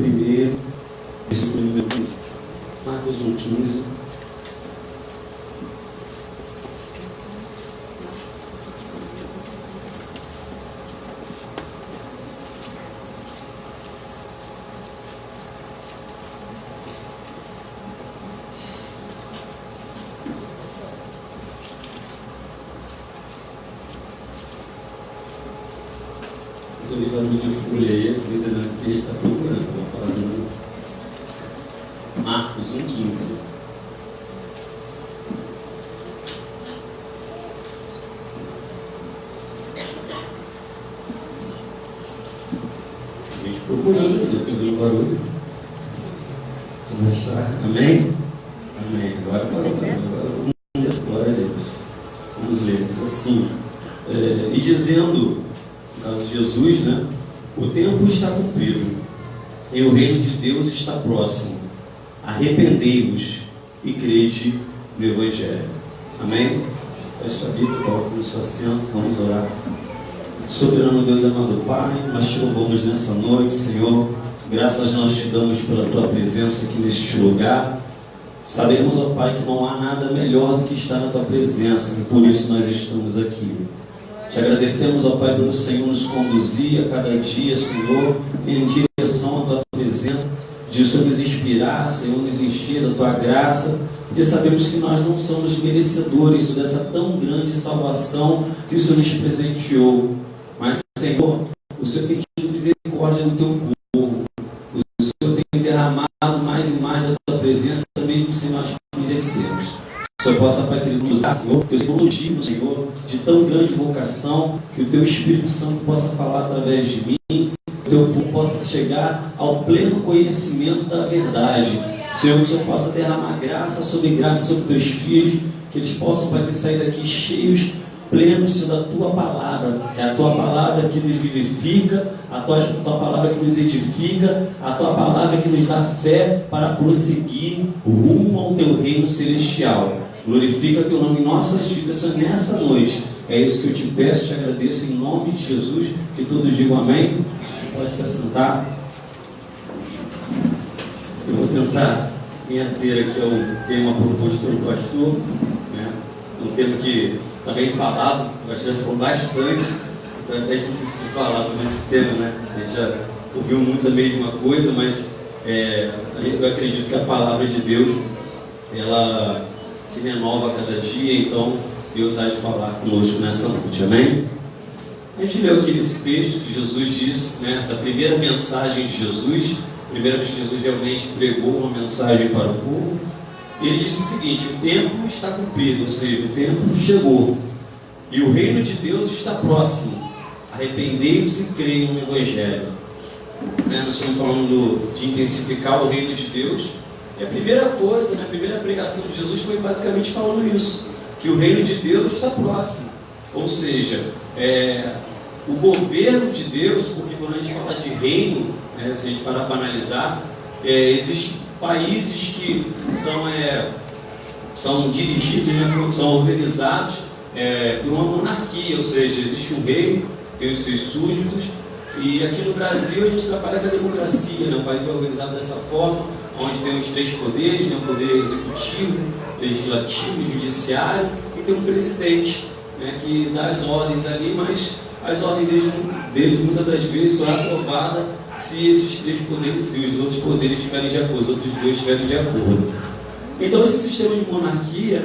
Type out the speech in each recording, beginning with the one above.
1, versículo número 15. Marcos 1,15. Estou ouvindo barulho de folha aí, estou entendendo que a gente está procurando. Vou falar de novo. Marcos 1,15. A gente procurando, eu estou ouvindo barulho. Vamos achar. Amém? Amém. Agora glória a Deus. Vamos ler. Diz assim. E dizendo, no caso de Jesus, né? O tempo está cumprido e o reino de Deus está próximo. Arrependei-vos e crede no Evangelho. Amém? Feche sua Bíblia, coloque no seu assento, vamos orar. Soberano Deus, amado Pai, nós te louvamos nessa noite, Senhor. Graças nós te damos pela tua presença aqui neste lugar. Sabemos, ó Pai, que não há nada melhor do que estar na tua presença, e por isso nós estamos aqui. Te agradecemos, ó Pai, pelo Senhor nos conduzir a cada dia, Senhor, em direção à tua presença, de o Senhor nos inspirar, Senhor, nos encher da tua graça, porque sabemos que nós não somos merecedores dessa tão grande salvação que o Senhor nos presenteou. Mas, Senhor, o Senhor tem tido misericórdia do teu povo, o Senhor tem derramado mais e mais da tua presença, mesmo sem nós merecermos. Que o Senhor possa, Pai querido, nos usar, Senhor, que eu seja motivo, Senhor, de tão grande vocação, que o Teu Espírito Santo possa falar através de mim, que o Teu povo possa chegar ao pleno conhecimento da verdade. Senhor, que o Senhor possa derramar graça sobre Teus filhos, que eles possam, Pai, sair daqui cheios, plenos, Senhor, da Tua Palavra. É a Tua Palavra que nos vivifica, a tua Palavra que nos edifica, a Tua Palavra que nos dá fé para prosseguir rumo ao Teu reino celestial. Glorifica Teu nome em nossas vidas, Senhor, nessa noite. É isso que eu te peço, te agradeço em nome de Jesus. Que todos digam amém. Pode se assentar. Eu vou tentar me ater aqui ao tema proposto pelo pastor, né? Um tema que está bem falado, o pastor já falou bastante, então é até difícil de falar sobre esse tema, né? A gente já ouviu muito a mesma coisa, mas eu acredito que a palavra de Deus, ela se renova a cada dia, então Deus há de falar conosco nessa noite, amém? A gente leu aqui nesse texto que Jesus disse, né, essa primeira mensagem de Jesus, primeira vez que Jesus realmente pregou uma mensagem para o povo. Ele disse o seguinte: o tempo está cumprido, ou seja, o tempo chegou e o reino de Deus está próximo. Arrependei-vos e creiam no Evangelho. Nós estamos falando de intensificar o reino de Deus. E a primeira coisa, a primeira pregação de Jesus foi basicamente falando isso, que o reino de Deus está próximo. Ou seja, o governo de Deus, porque quando a gente fala de reino, se a gente parar para analisar, existem países que são dirigidos, são organizados por uma monarquia, ou seja, existe um rei, tem os seus súditos, e aqui no Brasil a gente trabalha com a democracia, o país é organizado dessa forma, onde tem os três poderes, o poder executivo, legislativo, judiciário, e tem um presidente, que dá as ordens ali, mas as ordens deles muitas das vezes são aprovadas se esses três poderes, se os outros poderes estiverem de acordo, os outros dois estiverem de acordo. Então esse sistema de monarquia,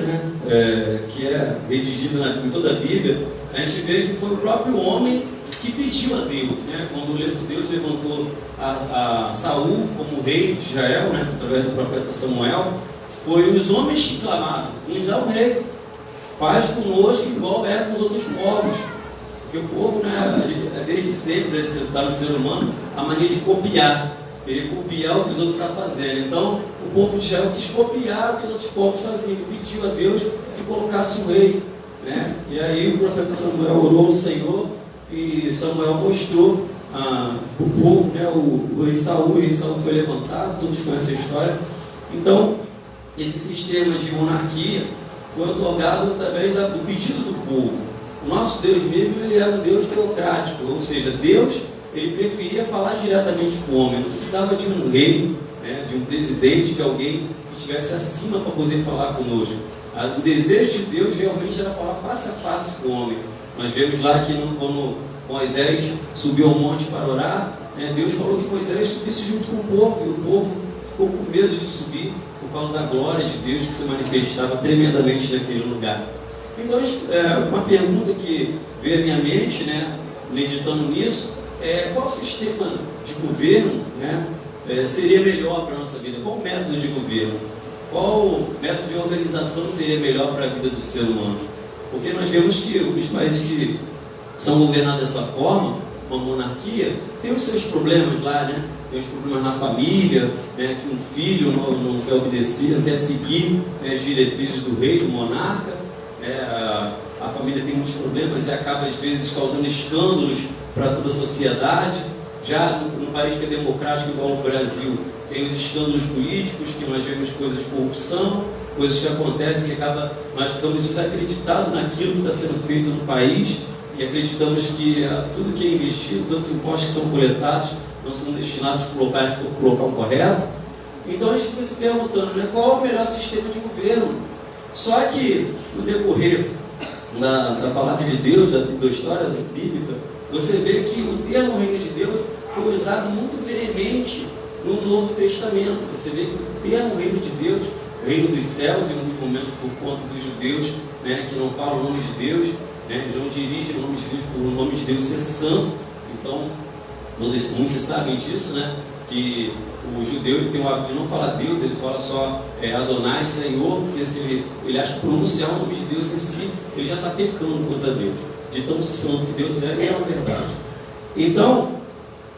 que é redigido em toda a Bíblia, a gente vê que foi o próprio homem que pediu a Deus, quando Deus levantou a Saul como rei de Israel, através do profeta Samuel, foi os homens que clamaram: nos dá um rei, faz conosco igual é com os outros povos. Porque o povo, desde sempre, desde que você está no ser humano, a mania de copiar, querer copiar o que os outros estão fazendo. Então o povo de Israel quis copiar o que os outros povos faziam, pediu a Deus que colocasse um rei, E aí o profeta Samuel orou ao Senhor, e Samuel mostrou para o povo, o rei Saul. O rei Saul foi levantado, todos conhecem a história. Então esse sistema de monarquia foi otorgado através do pedido do povo. O nosso Deus mesmo, ele é um Deus teocrático, ou seja, Deus, ele preferia falar diretamente com o homem, não precisava de um rei, né, de um presidente, de alguém que estivesse acima para poder falar conosco. O desejo de Deus realmente era falar face a face com o homem. Nós vemos lá que quando Moisés subiu ao monte para orar, né, Deus falou que Moisés subisse junto com o povo, e o povo ficou com medo de subir por causa da glória de Deus que se manifestava tremendamente naquele lugar. Então, uma pergunta que veio à minha mente, né, meditando nisso, qual sistema de governo, né, seria melhor para a nossa vida? Qual método de governo? Qual método de organização seria melhor para a vida do ser humano? Porque nós vemos que os países que são governados dessa forma, uma monarquia, tem os seus problemas lá, né? Tem os problemas na família, né? Que um filho não quer obedecer, não quer seguir, né, as diretrizes do rei, do monarca. A família tem muitos problemas e acaba às vezes causando escândalos para toda a sociedade. Já num país que é democrático igual o Brasil, tem os escândalos políticos, que nós vemos coisas de corrupção, coisas que acontecem que nós ficamos desacreditados naquilo que está sendo feito no país e acreditamos que tudo que é investido, todos os impostos que são coletados não são destinados para o local correto. Então a gente fica se perguntando, né, qual é o melhor sistema de governo? Só que no decorrer da palavra de Deus, da história bíblica, você vê que o termo reino de Deus foi usado muito veemente no Novo Testamento. Você vê que o termo reino de Deus, reino dos céus, em alguns momentos por conta dos judeus, né, que não falam o nome de Deus, né, eles não dirigem o nome de Deus por o nome de Deus ser santo. Então, muitos sabem disso, né, que o judeu ele tem o hábito de não falar Deus, ele fala só Adonai, Senhor, porque assim, ele acha que pronunciar o nome de Deus em si, ele já está pecando contra Deus, de tão santo que Deus é, e é uma verdade. Então,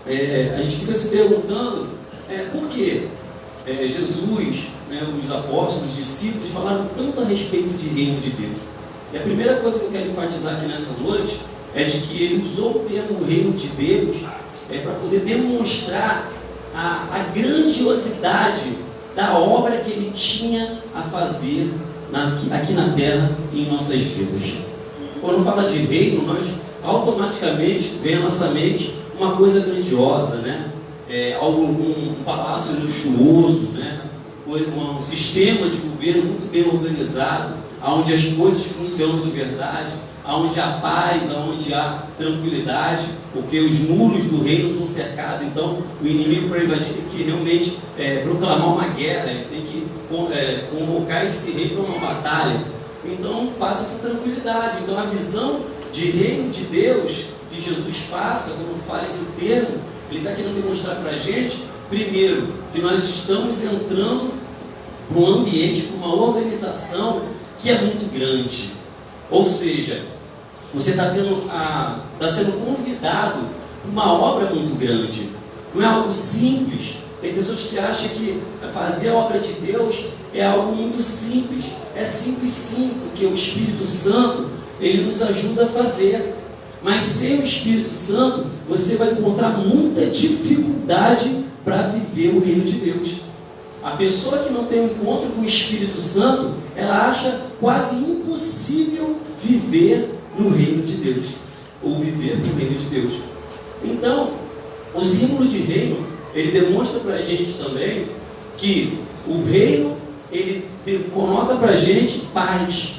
a gente fica se perguntando por que Jesus, né, os apóstolos, os discípulos falaram tanto a respeito de reino de Deus. E a primeira coisa que eu quero enfatizar aqui nessa noite é de que ele usou o termo reino de Deus para poder demonstrar a grandiosidade da obra que ele tinha a fazer aqui na terra e em nossas vidas. Quando fala de reino, nós automaticamente vem à nossa mente uma coisa grandiosa, né? Um palácio luxuoso, né? Um sistema de governo muito bem organizado, onde as coisas funcionam de verdade, onde há paz, onde há tranquilidade, porque os muros do reino são cercados. Então o inimigo, para invadir, tem que realmente proclamar uma guerra, ele tem que convocar esse rei para uma batalha. Então passa essa tranquilidade. Então a visão de reino de Deus que Jesus passa, quando fala esse termo, ele está querendo demonstrar para a gente, primeiro, que nós estamos entrando para um ambiente, para uma organização que é muito grande. Ou seja, você está sendo convidado para uma obra muito grande. Não é algo simples. Tem pessoas que acham que fazer a obra de Deus é algo muito simples. É simples sim, porque o Espírito Santo, ele nos ajuda a fazer. Mas sem o Espírito Santo, você vai encontrar muita dificuldade para viver o reino de Deus. A pessoa que não tem um encontro com o Espírito Santo, ela acha quase impossível viver no reino de Deus, ou viver no reino de Deus. Então, o símbolo de reino, ele demonstra para a gente também que o reino, ele coloca para a gente paz.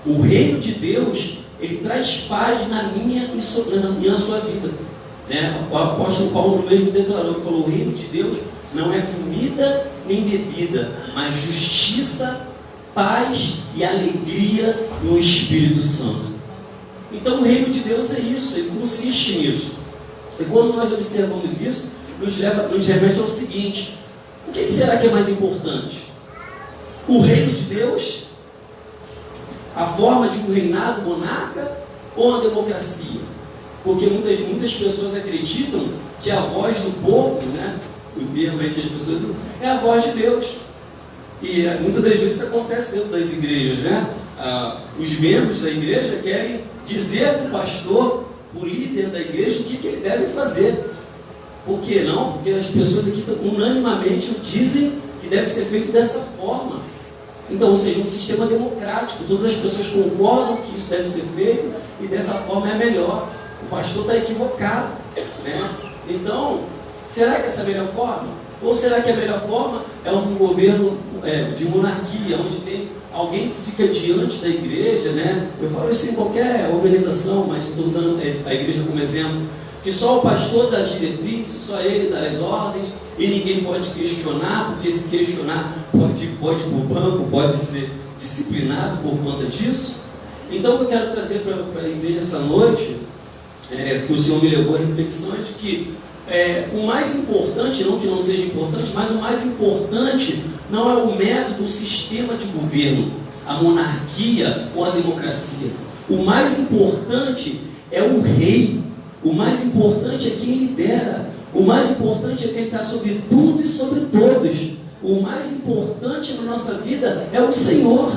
O reino de Deus, ele traz paz na minha e na sua vida, né? O apóstolo Paulo mesmo declarou, que falou: o reino de Deus não é comida nem bebida, mas justiça, paz e alegria no Espírito Santo. Então o reino de Deus é isso, ele consiste nisso. E quando nós observamos isso, nos remete ao seguinte: o que será que é mais importante? O reino de Deus, a forma de um reinado monarca, ou a democracia? Porque muitas pessoas acreditam que a voz do povo, né, o termo aí que as pessoas usam, é a voz de Deus. E muitas das vezes isso acontece dentro das igrejas, né? Os membros da igreja querem dizer para o pastor, o líder da igreja, o que ele deve fazer. Por que não? Porque as pessoas aqui unanimamente dizem que deve ser feito dessa forma. Então, ou seja, um sistema democrático, todas as pessoas concordam que isso deve ser feito e dessa forma é melhor. O pastor está equivocado, né? Então, será que essa é a melhor forma? Ou será que a melhor forma é um governo de monarquia, onde tem alguém que fica diante da igreja, né? Eu falo isso em qualquer organização, mas estou usando a igreja como exemplo, que só o pastor dá diretriz, só ele dá as ordens, e ninguém pode questionar, porque se questionar pode ir para o banco, pode ser disciplinado por conta disso. Então, o que eu quero trazer para a igreja essa noite, que o Senhor me levou à reflexão, é de que o mais importante, não que não seja importante, mas o mais importante não é o método, o sistema de governo, a monarquia ou a democracia. O mais importante é o rei, o mais importante é quem lidera, o mais importante é quem está sobre tudo e sobre todos. O mais importante na nossa vida é o Senhor.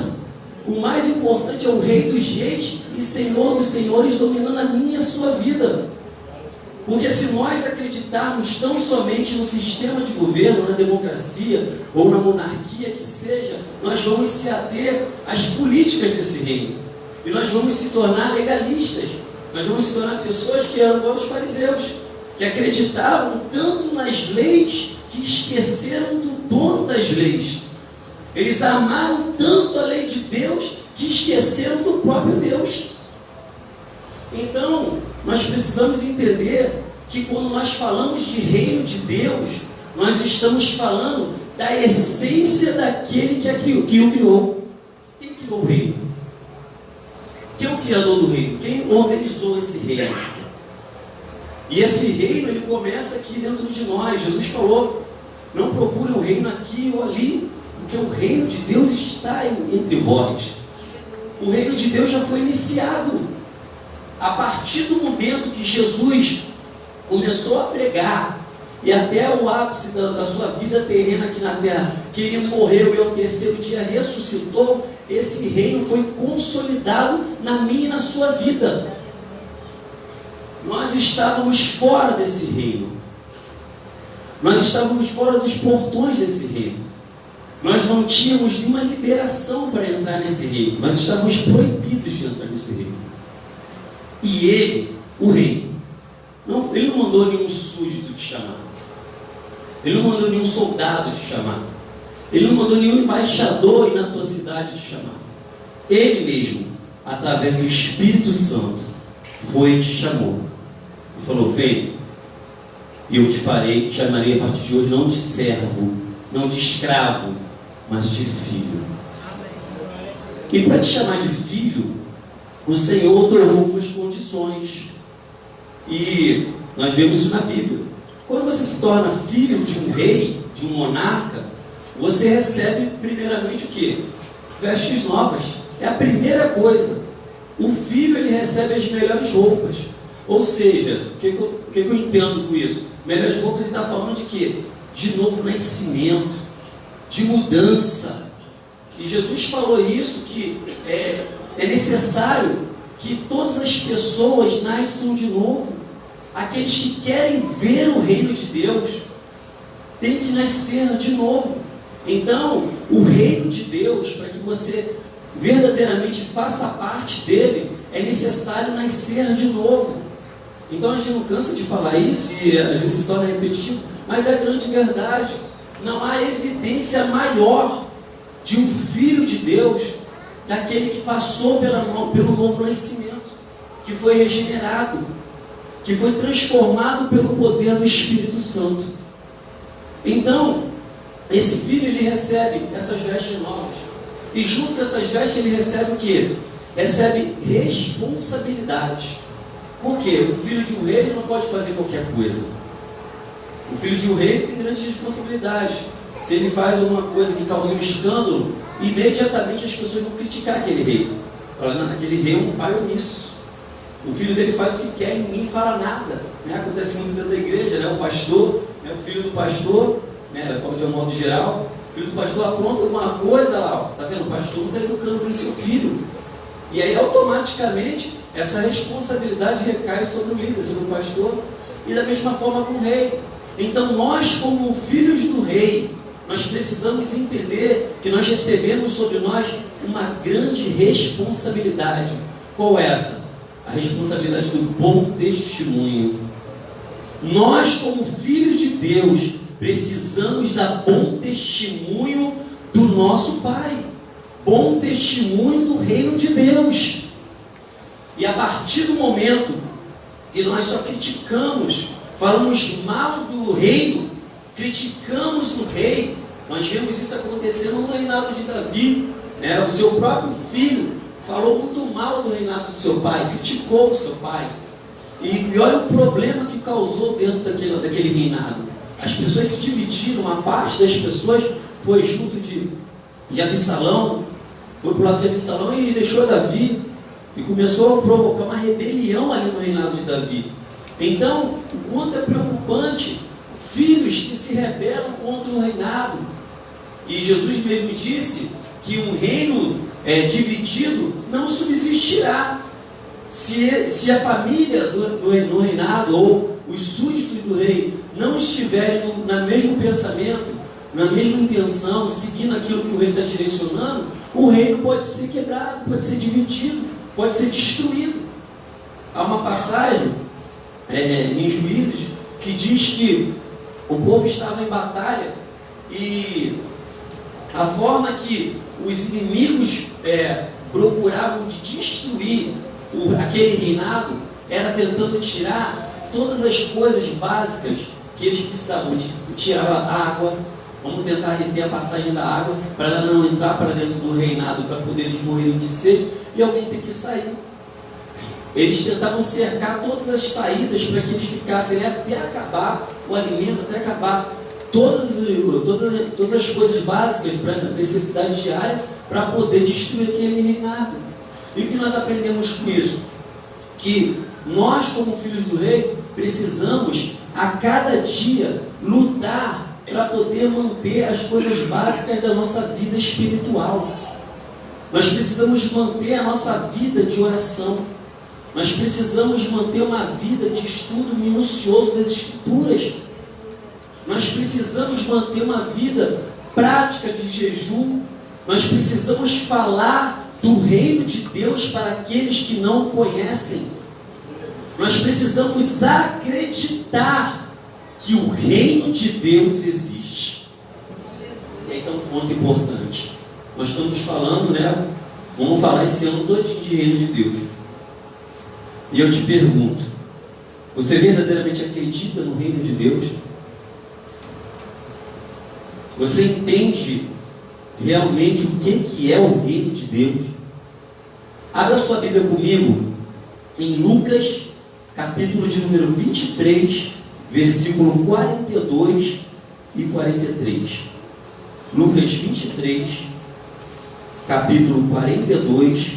O mais importante é o Rei dos Reis e Senhor dos Senhores dominando a minha e a sua vida. Porque se nós acreditarmos tão somente no sistema de governo, na democracia ou na monarquia que seja, nós vamos se ater às políticas desse reino. E nós vamos se tornar legalistas. Nós vamos se tornar pessoas que eram igual os fariseus, que acreditavam tanto nas leis que esqueceram do dono das leis. Eles amaram tanto a lei de Deus que esqueceram do próprio Deus. Então, nós precisamos entender que quando nós falamos de reino de Deus, nós estamos falando da essência daquele que o criou. Quem criou o reino? Quem é o criador do reino? Quem organizou esse reino? E esse reino, ele começa aqui dentro de nós. Jesus falou, não procurem o reino aqui ou ali, porque o reino de Deus está entre vós. O reino de Deus já foi iniciado. A partir do momento que Jesus começou a pregar, e até o ápice da sua vida terrena aqui na terra, que ele morreu e ao terceiro dia ressuscitou, esse reino foi consolidado na minha e na sua vida. Nós estávamos fora desse reino. Nós estávamos fora dos portões desse reino. Nós não tínhamos nenhuma liberação para entrar nesse reino. Nós estávamos proibidos de entrar nesse reino. E ele, o rei, ele não mandou nenhum súdito te chamar. Ele não mandou nenhum soldado te chamar. Ele não mandou nenhum embaixador ir na tua cidade te chamar. Ele mesmo, através do Espírito Santo, foi e te chamou. E falou, vem, e eu te chamarei a partir de hoje não de servo, não de escravo, mas de filho. E para te chamar de filho, o Senhor otorgou algumas condições. E nós vemos isso na Bíblia. Quando você se torna filho de um rei, de um monarca, você recebe primeiramente o quê? Vestes novas. É a primeira coisa. O filho, ele recebe as melhores roupas. Ou seja, o que eu entendo com isso? Melhores roupas, ele está falando de quê? De novo nascimento, de mudança. E Jesus falou isso, que é necessário que todas as pessoas nasçam de novo. Aqueles que querem ver o reino de Deus têm que nascer de novo. Então, o reino de Deus, para que você verdadeiramente faça parte dele, é necessário nascer de novo. Então a gente não cansa de falar isso e às vezes se torna repetitivo, mas é a grande verdade. Não há evidência maior de um filho de Deus daquele que passou pelo novo nascimento, que foi regenerado, que foi transformado pelo poder do Espírito Santo. Então, esse filho, ele recebe essas vestes novas. E junto com essas vestes ele recebe o quê? Recebe responsabilidade. Por quê? O filho de um rei não pode fazer qualquer coisa. O filho de um rei tem grandes responsabilidades. Se ele faz alguma coisa que causa um escândalo, imediatamente as pessoas vão criticar aquele rei. Falando, aquele rei é um pai omisso. O filho dele faz o que quer e ninguém fala nada. Né? Acontece muito dentro da igreja, né? O pastor, né? O filho do pastor, né? De um modo geral, o filho do pastor apronta alguma coisa lá, ó. Tá vendo? O pastor não está educando bem seu filho. E aí automaticamente essa responsabilidade recai sobre o líder, sobre o pastor, e da mesma forma com o rei. Então nós, como filhos do rei, nós precisamos entender que nós recebemos sobre nós uma grande responsabilidade. Qual é essa? A responsabilidade do bom testemunho. Nós, como filhos de Deus, precisamos dar bom testemunho do nosso Pai, bom testemunho do reino de Deus. E a partir do momento que nós só criticamos, falamos mal do reino, criticamos o rei, nós vemos isso acontecendo no reinado de Davi, né? O seu próprio filho falou muito mal do reinado do seu pai, criticou o seu pai. E olha o problema que causou dentro daquele reinado. As pessoas se dividiram, uma parte das pessoas foi junto de Absalão, foi para o lado de Absalão e deixou Davi, e começou a provocar uma rebelião ali no reinado de Davi. Então, o quanto é preocupante filhos que se rebelam contra o reinado. E Jesus mesmo disse que um reino dividido não subsistirá. Se a família do reinado ou os súditos do rei não estiverem no mesmo pensamento, na mesma intenção, seguindo aquilo que o rei está direcionando, o reino pode ser quebrado, pode ser dividido, pode ser destruído. Há uma passagem em Juízes que diz que o povo estava em batalha e a forma que os inimigos procuravam de destruir aquele reinado era tentando tirar todas as coisas básicas que eles precisavam. Tirava água, vamos tentar reter a passagem da água para ela não entrar para dentro do reinado, para poder eles morrerem de sede e alguém ter que sair. Eles tentavam cercar todas as saídas para que eles ficassem até acabar o alimento, até acabar todas as coisas básicas para necessidade diária, para poder destruir aquele reinado. E o que nós aprendemos com isso? Que nós, como filhos do rei, precisamos a cada dia lutar para poder manter as coisas básicas da nossa vida espiritual. Nós precisamos manter a nossa vida de oração. Nós precisamos manter uma vida de estudo minucioso das Escrituras. Nós precisamos manter uma vida prática de jejum. Nós precisamos falar do reino de Deus para aqueles que não o conhecem. Nós precisamos acreditar que o reino de Deus existe. E aí está um ponto importante. Nós estamos falando, né? Vamos falar esse ano todinho de reino de Deus. E eu te pergunto, você verdadeiramente acredita no reino de Deus? Você entende realmente o que é o reino de Deus? Abra sua Bíblia comigo em Lucas, capítulo de número 23, versículo 42 e 43. Lucas 23, capítulo 42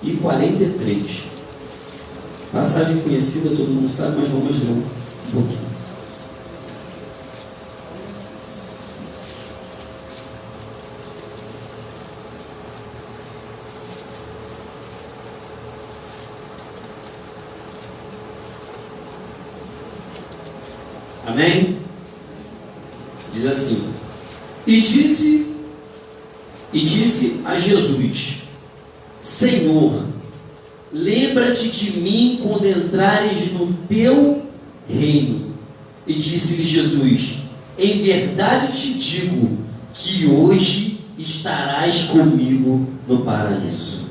e 43. Passagem conhecida, todo mundo sabe, mas vamos ler um pouquinho. Amém? Diz assim: E disse a Jesus: Senhor, lembra-te de mim quando entrares no teu reino. E disse-lhe Jesus: Em verdade te digo que hoje estarás comigo no paraíso.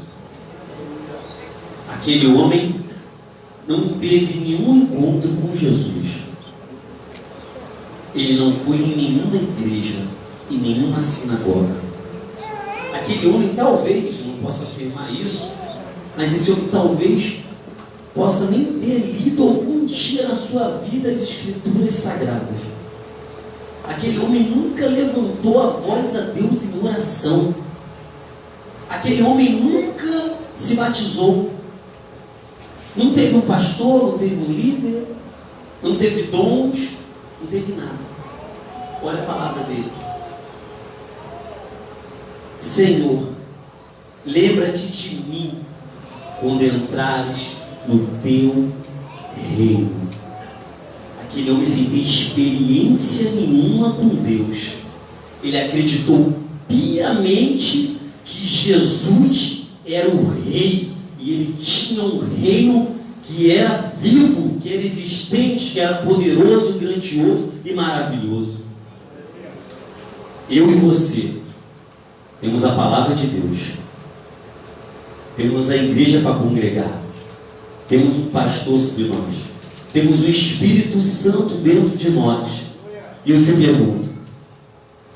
Aquele homem não teve nenhum encontro com Jesus. Ele não foi em nenhuma igreja, em nenhuma sinagoga. Aquele homem talvez, não posso afirmar isso, mas esse homem talvez possa nem ter lido algum dia na sua vida as Escrituras Sagradas. Aquele homem nunca levantou a voz a Deus em oração. Aquele homem nunca se batizou. Não teve um pastor, não teve um líder, não teve dons, não teve nada. Olha a palavra dele: Senhor, lembra-te de mim quando entrares no teu reino. Aquele homem sem ter experiência nenhuma com Deus, ele acreditou piamente que Jesus era o rei, e ele tinha um reino que era vivo, que era existente, que era poderoso, grandioso e maravilhoso. Eu e você temos a palavra de Deus, temos a igreja para congregar, temos um pastor sobre nós, temos o Espírito Santo dentro de nós. E eu te pergunto,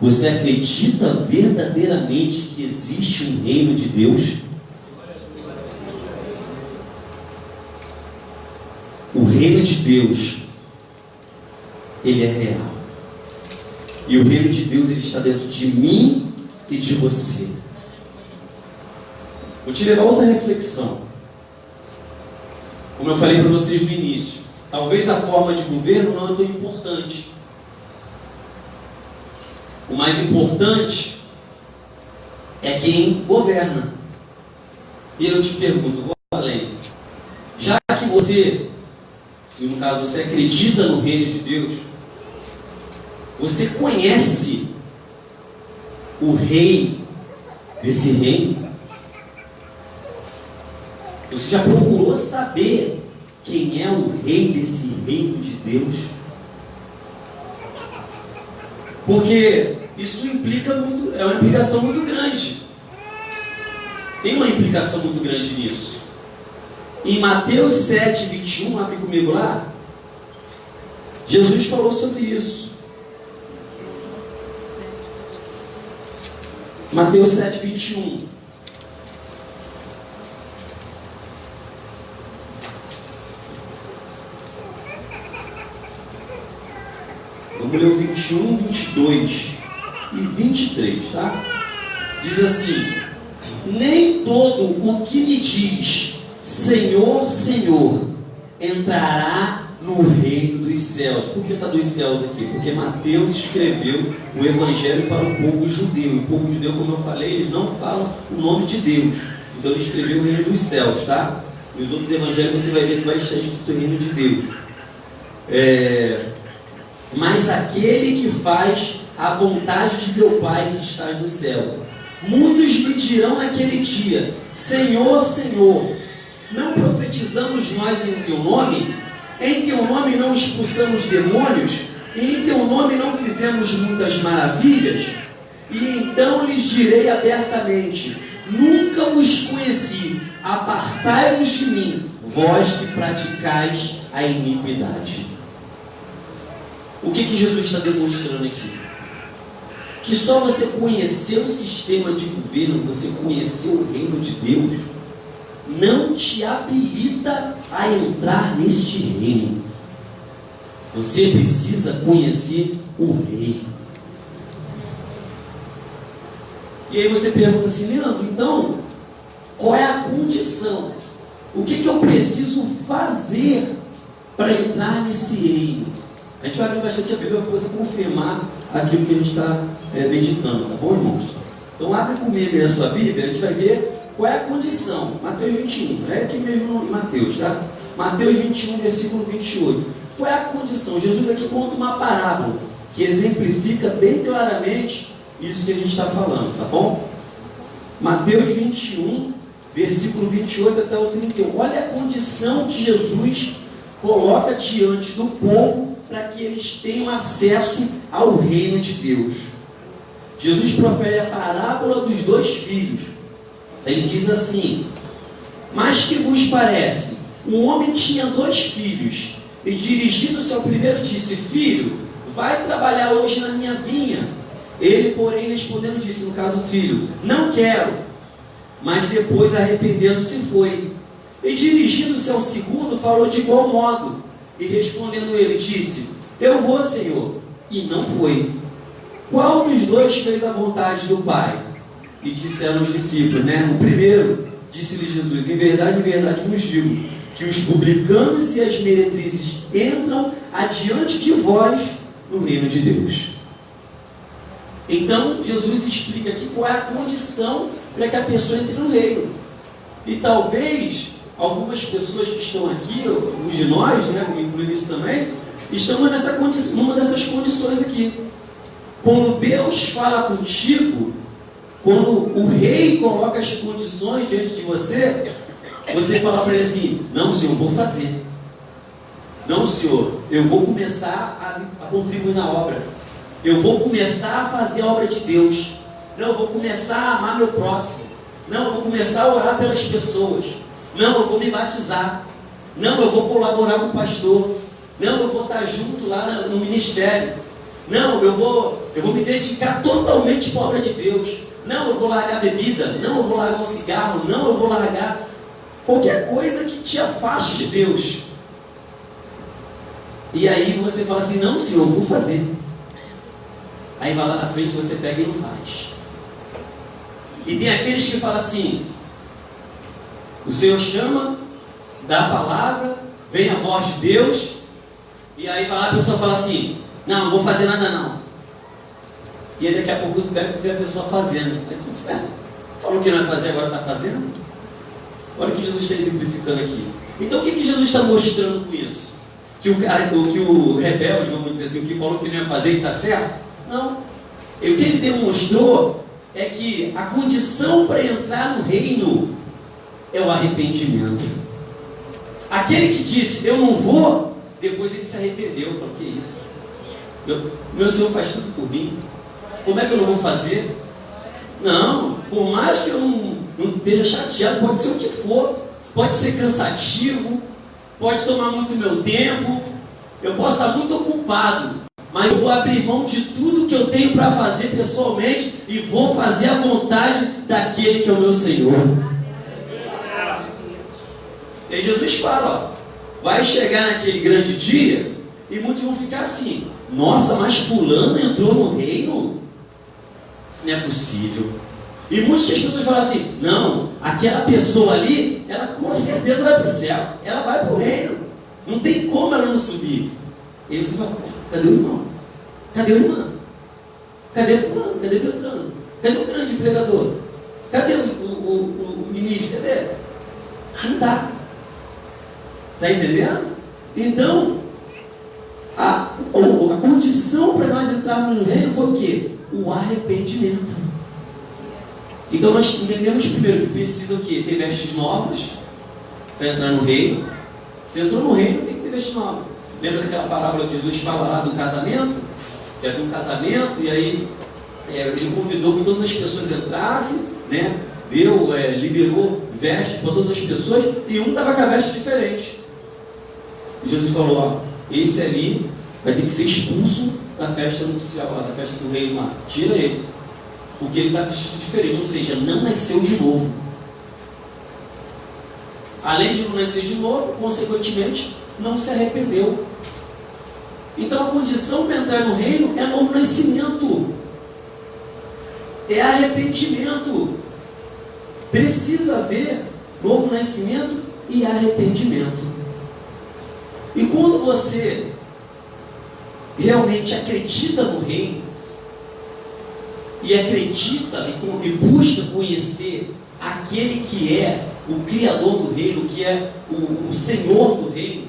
você acredita verdadeiramente que existe um reino de Deus? O reino de Deus, ele é real. E o reino de Deus, ele está dentro de mim e de você. Vou te levar a outra reflexão. Como eu falei para vocês no início, talvez a forma de governo não é tão importante. O mais importante é quem governa. E eu te pergunto, vou além. Já que você, se no caso você acredita no reino de Deus, você conhece o rei desse reino? Você já procurou saber quem é o rei desse reino de Deus? Porque isso implica muito, é uma implicação muito grande. Tem uma implicação muito grande nisso. Em Mateus 7, 21, abre comigo lá, Jesus falou sobre isso. Mateus 7, 21. Vamos ler o 21, 22 e 23, tá? Diz assim: nem todo o que me diz Senhor, Senhor, entrará no reino dos céus. Por que está dos céus aqui? Porque Mateus escreveu o evangelho para o povo judeu. E o povo judeu, como eu falei, eles não falam o nome de Deus. Então ele escreveu o reino dos céus, tá? Nos outros evangelhos você vai ver que vai estar escrito o reino de Deus. Mas aquele que faz a vontade de meu Pai que estás no céu. Muitos me dirão naquele dia: Senhor, Senhor, não profetizamos nós em teu nome? Em teu nome não expulsamos demônios? E em teu nome não fizemos muitas maravilhas? E então lhes direi abertamente: nunca vos conheci, apartai-vos de mim, vós que praticais a iniquidade. O que Jesus está demonstrando aqui? Que só você conhecer o sistema de governo, você conhecer o reino de Deus, não te habilita a entrar neste reino. Você precisa conhecer o rei. E aí você pergunta assim: Leandro, então, qual é a condição? O que eu preciso fazer para entrar nesse reino? A gente vai abrir bastante a Bíblia para poder confirmar aquilo que a gente está meditando, tá bom, irmãos? Então abre comigo aí a sua Bíblia, a gente vai ver qual é a condição. Mateus 21, é aqui mesmo em Mateus, tá? Mateus 21, versículo 28. Qual é a condição? Jesus aqui conta uma parábola que exemplifica bem claramente isso que a gente está falando, tá bom? Mateus 21, versículo 28 até o 31. Olha a condição que Jesus coloca diante do povo para que eles tenham acesso ao reino de Deus. Jesus profere a parábola dos dois filhos. Ele diz assim: mas que vos parece? Um homem tinha 2 filhos, e dirigindo-se ao primeiro disse: filho, vai trabalhar hoje na minha vinha. Ele, porém, respondendo disse, no caso o filho: não quero. Mas depois, arrependendo-se, foi. E dirigindo-se ao segundo, falou de igual modo. E respondendo ele, disse: eu vou, Senhor. E não foi. Qual dos 2 fez a vontade do Pai? E disseram os discípulos, né? O primeiro, disse-lhe Jesus: em verdade vos digo, que os publicanos e as meretrizes entram adiante de vós no reino de Deus. Então, Jesus explica aqui qual é a condição para que a pessoa entre no reino. E talvez algumas pessoas que estão aqui, alguns de nós, né, incluindo isso também, estamos numa dessas condições aqui. Quando Deus fala contigo, quando o rei coloca as condições diante de você, você fala para ele assim: não, Senhor, vou fazer. Não, Senhor, eu vou começar a contribuir na obra. Eu vou começar a fazer a obra de Deus. Não, eu vou começar a amar meu próximo. Não, eu vou começar a orar pelas pessoas. Não, eu vou me batizar. Não, eu vou colaborar com o pastor. Não, eu vou estar junto lá no ministério. Não, eu vou me dedicar totalmente para a obra de Deus. Não, eu vou largar a bebida. Não, eu vou largar o cigarro. Não, eu vou largar qualquer coisa que te afaste de Deus. E aí você fala assim, não, Senhor, eu vou fazer. Aí vai lá na frente, você pega e não faz. E tem aqueles que falam assim, o Senhor chama, dá a palavra, vem a voz de Deus, e aí vai lá a pessoa fala assim, não vou fazer nada não. E aí daqui a pouco tu vê a pessoa fazendo. Aí tu fala assim, falou que não vai fazer, agora está fazendo? Olha o que Jesus está exemplificando aqui. Então o que Jesus está mostrando com isso? Que o rebelde, vamos dizer assim, o que falou que não ia fazer, que está certo? Não. E o que ele demonstrou é que a condição para entrar no reino é o arrependimento. Aquele que disse, eu não vou, depois ele se arrependeu. Falou, que isso? Meu Senhor faz tudo por mim. Como é que eu não vou fazer? Não, por mais que eu não esteja chateado, pode ser o que for, pode ser cansativo, pode tomar muito meu tempo, eu posso estar muito ocupado, mas eu vou abrir mão de tudo que eu tenho para fazer pessoalmente e vou fazer a vontade daquele que é o meu Senhor. E aí Jesus fala, ó, vai chegar naquele grande dia e muitos vão ficar assim, nossa, mas fulano entrou no reino? Não é possível. E muitas pessoas falam assim, não, aquela pessoa ali, ela com certeza vai para o céu, ela vai para o reino, não tem como ela não subir. E aí você fala, cadê o irmão? Cadê o irmão? Cadê fulano? Cadê Beltrano? Cadê o grande pregador? Cadê o ministro? Cadê? Não está. Está entendendo? Então, a condição para nós entrarmos no reino foi o quê? O arrependimento. Então nós entendemos primeiro que precisa o quê? Ter vestes novas para entrar no reino. Se entrou no reino, tem que ter vestes novas. Lembra daquela parábola que Jesus fala lá do casamento? Que havia um casamento e aí ele convidou que todas as pessoas entrassem, né? Liberou vestes para todas as pessoas e um estava com a veste diferente. E Jesus falou, ó, esse ali vai ter que ser expulso da festa nupcial lá, da festa do reino lá. Tira ele. Porque ele está vestido diferente, ou seja, não nasceu de novo. Além de não nascer de novo, consequentemente, não se arrependeu. Então a condição para entrar no reino é novo nascimento. É arrependimento. Precisa haver novo nascimento e arrependimento. E quando você realmente acredita no reino, e acredita e busca conhecer aquele que é o Criador do reino, que é o Senhor do reino,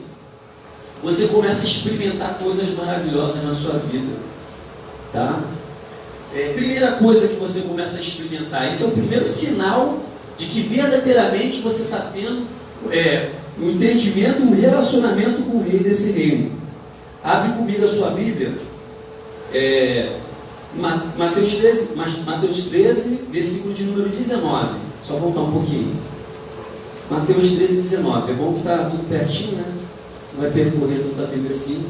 você começa a experimentar coisas maravilhosas na sua vida, tá? Primeira coisa que você começa a experimentar, esse é o primeiro sinal de que verdadeiramente você está tendo um entendimento, um relacionamento com o rei desse reino. Abre comigo a sua Bíblia, Mateus 13, versículo de número 19. Só voltar um pouquinho. Mateus 13, 19. É bom que está tudo pertinho, né? Não vai percorrer toda a Bíblia assim.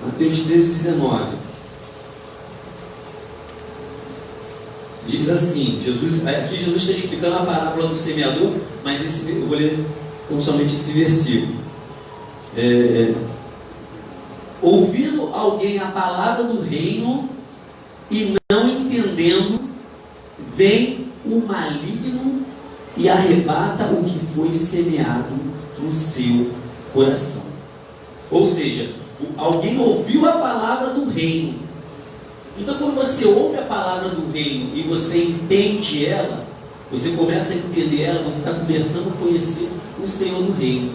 Mateus 13, 19. Diz assim, aqui Jesus está explicando a parábola do semeador, mas eu vou ler então somente esse versículo. Ouvindo alguém a palavra do reino e não entendendo, vem o maligno e arrebata o que foi semeado no seu coração. Ou seja, alguém ouviu a palavra do reino. Então quando você ouve a palavra do reino e você entende ela, você começa a entender ela, você está começando a conhecer o Senhor do reino.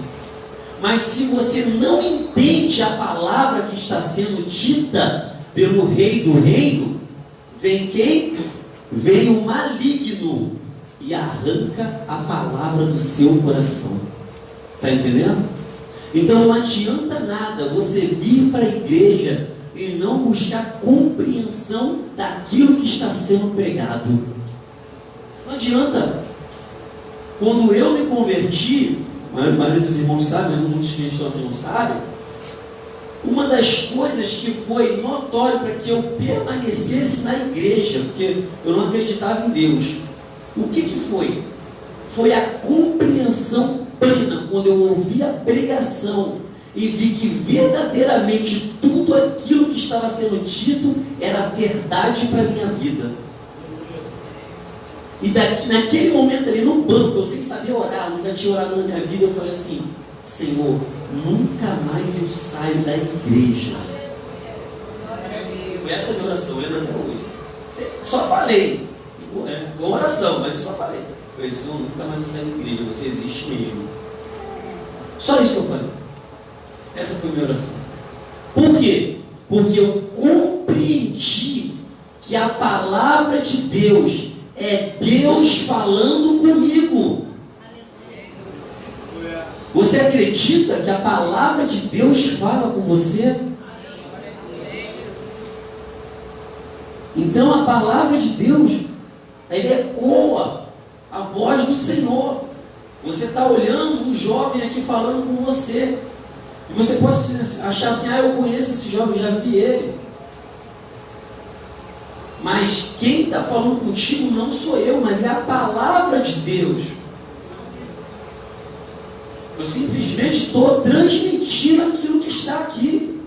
Mas se você não entende a palavra que está sendo dita pelo rei do reino, vem quem? Vem o maligno e arranca a palavra do seu coração. Está entendendo? Então não adianta nada você vir para a igreja e não buscar compreensão daquilo que está sendo pregado. Não adianta. Quando eu me converti, a maioria dos irmãos sabe, mas muitos que estão aqui não sabem, uma das coisas que foi notório para que eu permanecesse na igreja, porque eu não acreditava em Deus, o que foi? Foi a compreensão plena, quando eu ouvi a pregação e vi que verdadeiramente tudo aquilo que estava sendo dito era verdade para a minha vida. E naquele momento ali no banco, eu sem saber orar, nunca tinha orado na minha vida, eu falei assim: Senhor, nunca mais eu saio da igreja. Foi essa a minha oração, eu lembro até hoje. Só falei, com oração, mas eu só falei. Eu falei: Senhor, nunca mais eu saio da igreja, você existe mesmo. Só isso que eu falei. Essa foi a minha oração. Por quê? Porque eu compreendi que a palavra de Deus é Deus falando comigo. Você acredita que a palavra de Deus fala com você? Então a palavra de Deus, ela ecoa a voz do Senhor. Você está olhando um jovem aqui falando com você, e você pode achar assim: eu conheço esse jovem, já vi ele. Mas quem está falando contigo não sou eu, mas é a palavra de Deus. Eu simplesmente estou transmitindo aquilo que está aqui.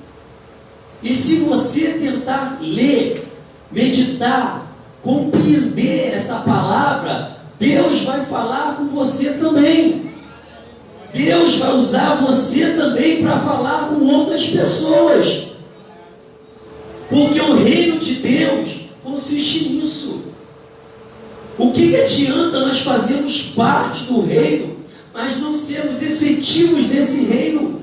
E se você tentar ler, meditar, compreender essa palavra, Deus vai falar com você também. Deus vai usar você também para falar com outras pessoas. Porque o reino de Deus consiste nisso. O que adianta nós fazermos parte do reino, mas não sermos efetivos nesse reino?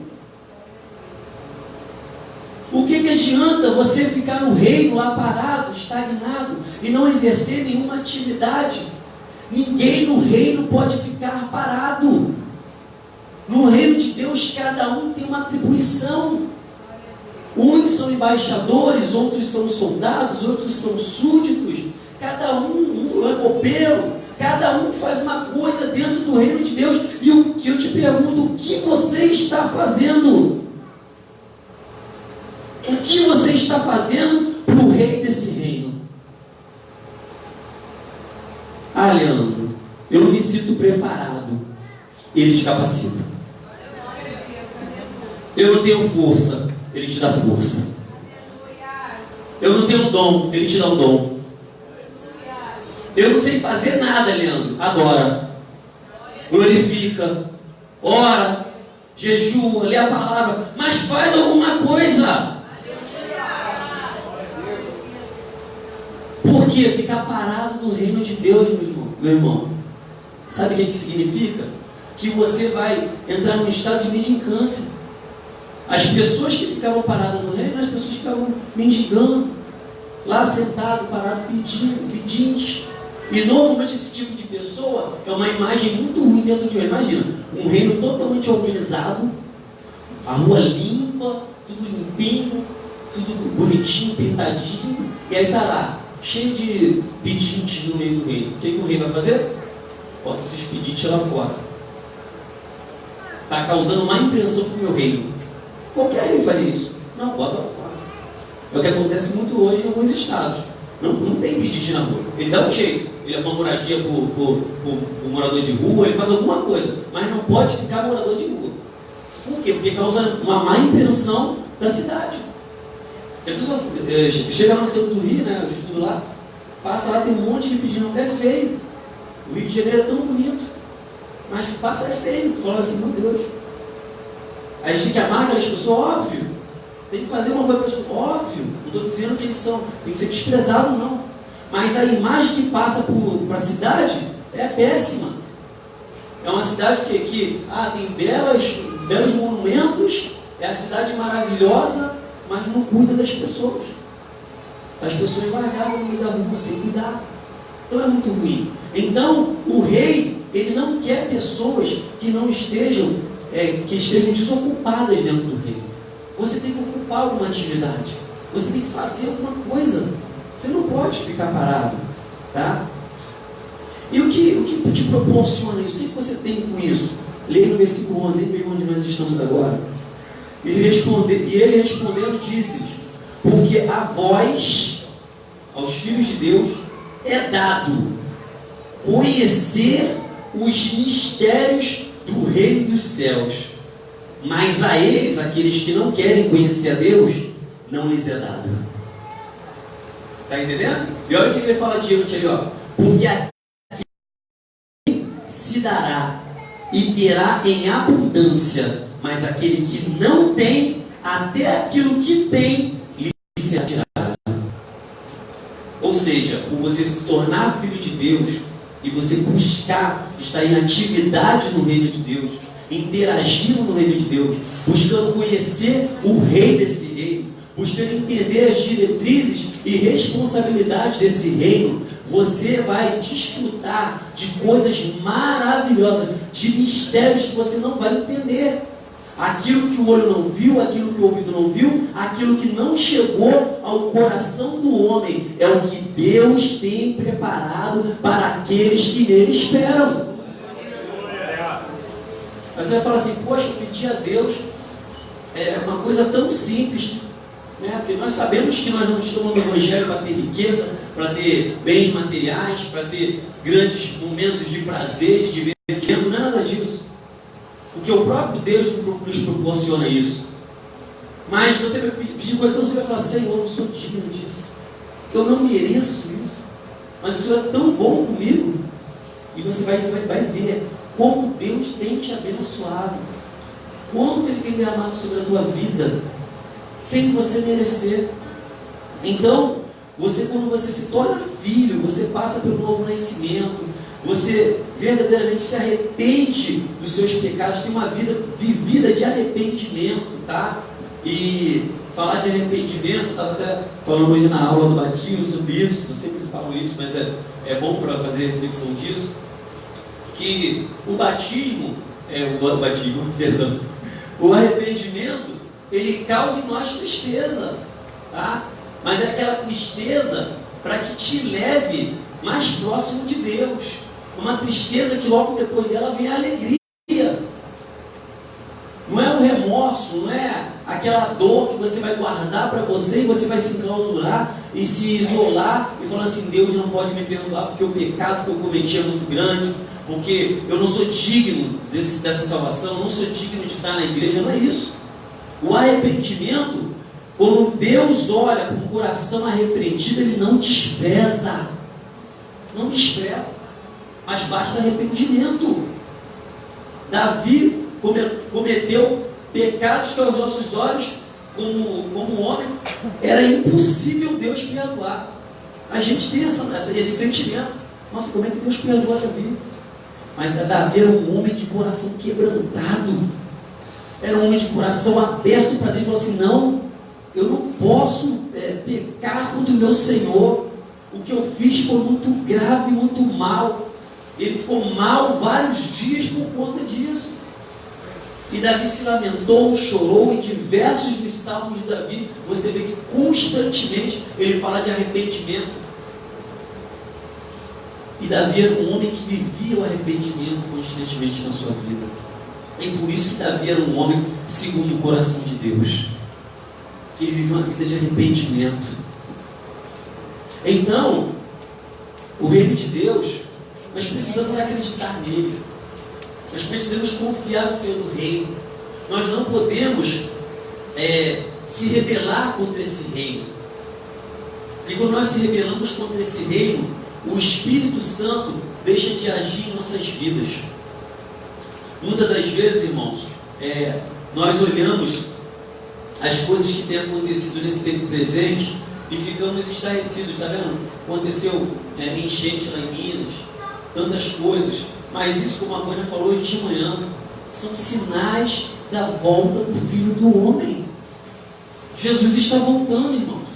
O que adianta você ficar no reino lá parado, estagnado, e não exercer nenhuma atividade? Ninguém no reino pode ficar parado. No reino de Deus, cada um tem uma atribuição. Uns são embaixadores, outros são soldados, outros são súditos. Cada um é copeiro. Cada um faz uma coisa dentro do reino de Deus. E eu te pergunto: o que você está fazendo? O que você está fazendo para o rei desse reino? Ah, Leandro, eu não me sinto preparado. Ele te capacita. Eu não tenho força. Ele te dá força. Eu não tenho dom. Ele te dá o dom. Eu não sei fazer nada, Leandro. Adora. Glorifica. Ora. Jejua. Lê a palavra. Mas faz alguma coisa. Por quê? Ficar parado no reino de Deus, meu irmão. Sabe o que significa? Que você vai entrar num estado de mendicância. As pessoas que ficavam paradas no reino, as pessoas ficavam mendigando, lá sentado, parado, pedintes. E normalmente esse tipo de pessoa é uma imagem muito ruim dentro de um reino. Imagina, um reino totalmente organizado, a rua limpa, tudo limpinho, tudo bonitinho, pintadinho, e aí está lá, cheio de pedintes no meio do reino. O que o rei vai fazer? Bota esses pedintes lá fora. Está causando má impressão para o meu reino. Qualquer rei faria isso. Não, bota lá fora. É o que acontece muito hoje em alguns estados. Não tem pedinte na rua. Ele dá um jeito. Ele é uma moradia para o morador de rua, ele faz alguma coisa. Mas não pode ficar morador de rua. Por quê? Porque causa uma má impressão da cidade. E a pessoa chega no centro do Rio, né? Eu estudo lá, passa lá, tem um monte de pedinte. É feio. O Rio de Janeiro é tão bonito. Mas passa é feio. Fala assim: meu Deus. A gente tem que amar aquelas pessoas, óbvio. Tem que fazer uma coisa para as pessoas, óbvio. Não estou dizendo que eles são, tem que ser desprezado, não. Mas a imagem que passa para a cidade é péssima. É uma cidade que tem belos monumentos, é a cidade maravilhosa, mas não cuida das pessoas. As pessoas largaram no meio da rua sem cuidar. Então é muito ruim. Então, o rei, ele não quer pessoas que não estejam que estejam desocupadas dentro do reino. Você tem que ocupar alguma atividade. Você tem que fazer alguma coisa. Você não pode ficar parado. Tá? E o que te proporciona isso? O que você tem com isso? Leia no versículo 11, mesmo onde nós estamos agora. E ele respondendo disse-lhes: porque a vós, aos filhos de Deus, é dado conhecer os mistérios do reino dos céus, mas a eles, aqueles que não querem conhecer a Deus, não lhes é dado. Está entendendo? E olha o que ele fala diante aí, ó. Porque a quem se dará e terá em abundância, mas aquele que não tem, até aquilo que tem lhe será tirado. Ou seja, por você se tornar filho de Deus e você buscar estar em atividade no reino de Deus, interagindo no reino de Deus, buscando conhecer o rei desse reino, buscando entender as diretrizes e responsabilidades desse reino, você vai desfrutar de coisas maravilhosas, de mistérios que você não vai entender. Aquilo que o olho não viu, aquilo que o ouvido não viu, aquilo que não chegou ao coração do homem, é o que Deus tem preparado para aqueles que nele esperam. Aí você vai falar assim: poxa, eu pedi a Deus uma coisa tão simples, né? Porque nós sabemos que nós não estamos no Evangelho para ter riqueza, para ter bens materiais, para ter grandes momentos de prazer, de divertimento, não é nada disso. Porque o próprio Deus nos proporciona isso. Mas você vai pedir coisa, então você vai falar: Senhor, eu não sou digno disso, eu não mereço isso, mas o Senhor é tão bom comigo. E você vai ver como Deus tem te abençoado, quanto Ele tem derramado sobre a tua vida, sem você merecer. Então, quando você se torna filho, você passa pelo novo nascimento, você verdadeiramente se arrepende dos seus pecados, tem uma vida vivida de arrependimento, tá? E falar de arrependimento, estava até falando hoje na aula do batismo sobre isso, eu sempre falo isso, mas é bom para fazer reflexão disso, que o batismo, perdão, o arrependimento, ele causa em nós tristeza, tá? Mas é aquela tristeza para que te leve mais próximo de Deus. Uma tristeza que logo depois dela vem a alegria. Não é o remorso, não é aquela dor que você vai guardar para você e você vai se enclausurar e se isolar e falar assim: Deus não pode me perdoar porque o pecado que eu cometi é muito grande, porque eu não sou digno dessa salvação, eu não sou digno de estar na igreja. Não é isso. O arrependimento, quando Deus olha para um coração arrependido, Ele não despreza. Não despreza. Mas basta arrependimento. Davi cometeu pecados que aos nossos olhos, como homem, era impossível Deus perdoar. A gente tem esse sentimento: nossa, como é que Deus perdoa Davi? Mas Davi era um homem de coração quebrantado, era um homem de coração aberto para Deus. Ele falou assim: não, eu não posso pecar contra o meu Senhor. O que eu fiz foi muito grave, muito mal. Ele ficou mal vários dias por conta disso. E Davi se lamentou, chorou. Em diversos dos salmos de Davi, você vê que constantemente ele fala de arrependimento. E Davi era um homem que vivia o arrependimento constantemente na sua vida. E por isso que Davi era um homem segundo o coração de Deus. Ele vivia uma vida de arrependimento. Então, o reino de Deus, nós precisamos acreditar nele. Nós precisamos confiar no Senhor do reino. Nós não podemos se rebelar contra esse reino. E quando nós se rebelamos contra esse reino, o Espírito Santo deixa de agir em nossas vidas. Muitas das vezes, irmãos, nós olhamos as coisas que têm acontecido nesse tempo presente e ficamos estarrecidos, está vendo? Aconteceu enchente lá em Minas, tantas coisas, mas isso, como a Vânia falou hoje de manhã, são sinais da volta do Filho do Homem. Jesus está voltando, irmãos,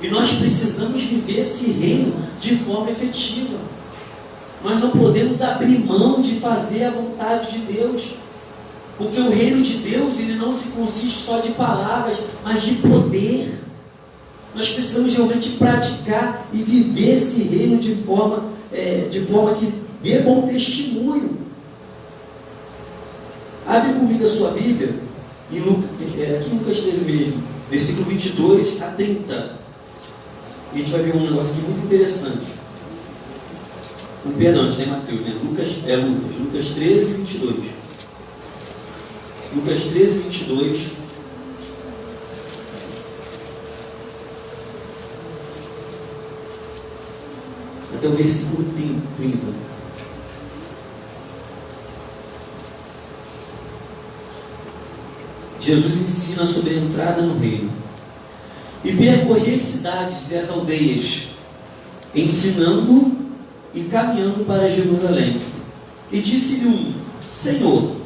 e nós precisamos viver esse reino de forma efetiva. Nós não podemos abrir mão de fazer a vontade de Deus, Porque o reino de Deus, ele não se consiste só de palavras, mas de poder. Nós precisamos realmente praticar e viver esse reino de forma que dê bom testemunho. Abre comigo a sua Bíblia, aqui em Lucas 13 mesmo, versículo 22 a 30. E a gente vai ver um negócio aqui muito interessante. Perdão, antes tem Mateus, né? Lucas 13, 22. Lucas 13, 22. Até o versículo 30. Jesus ensina sobre a entrada no reino. E percorria as cidades e as aldeias, ensinando e caminhando para Jerusalém. E disse-lhe um: Senhor,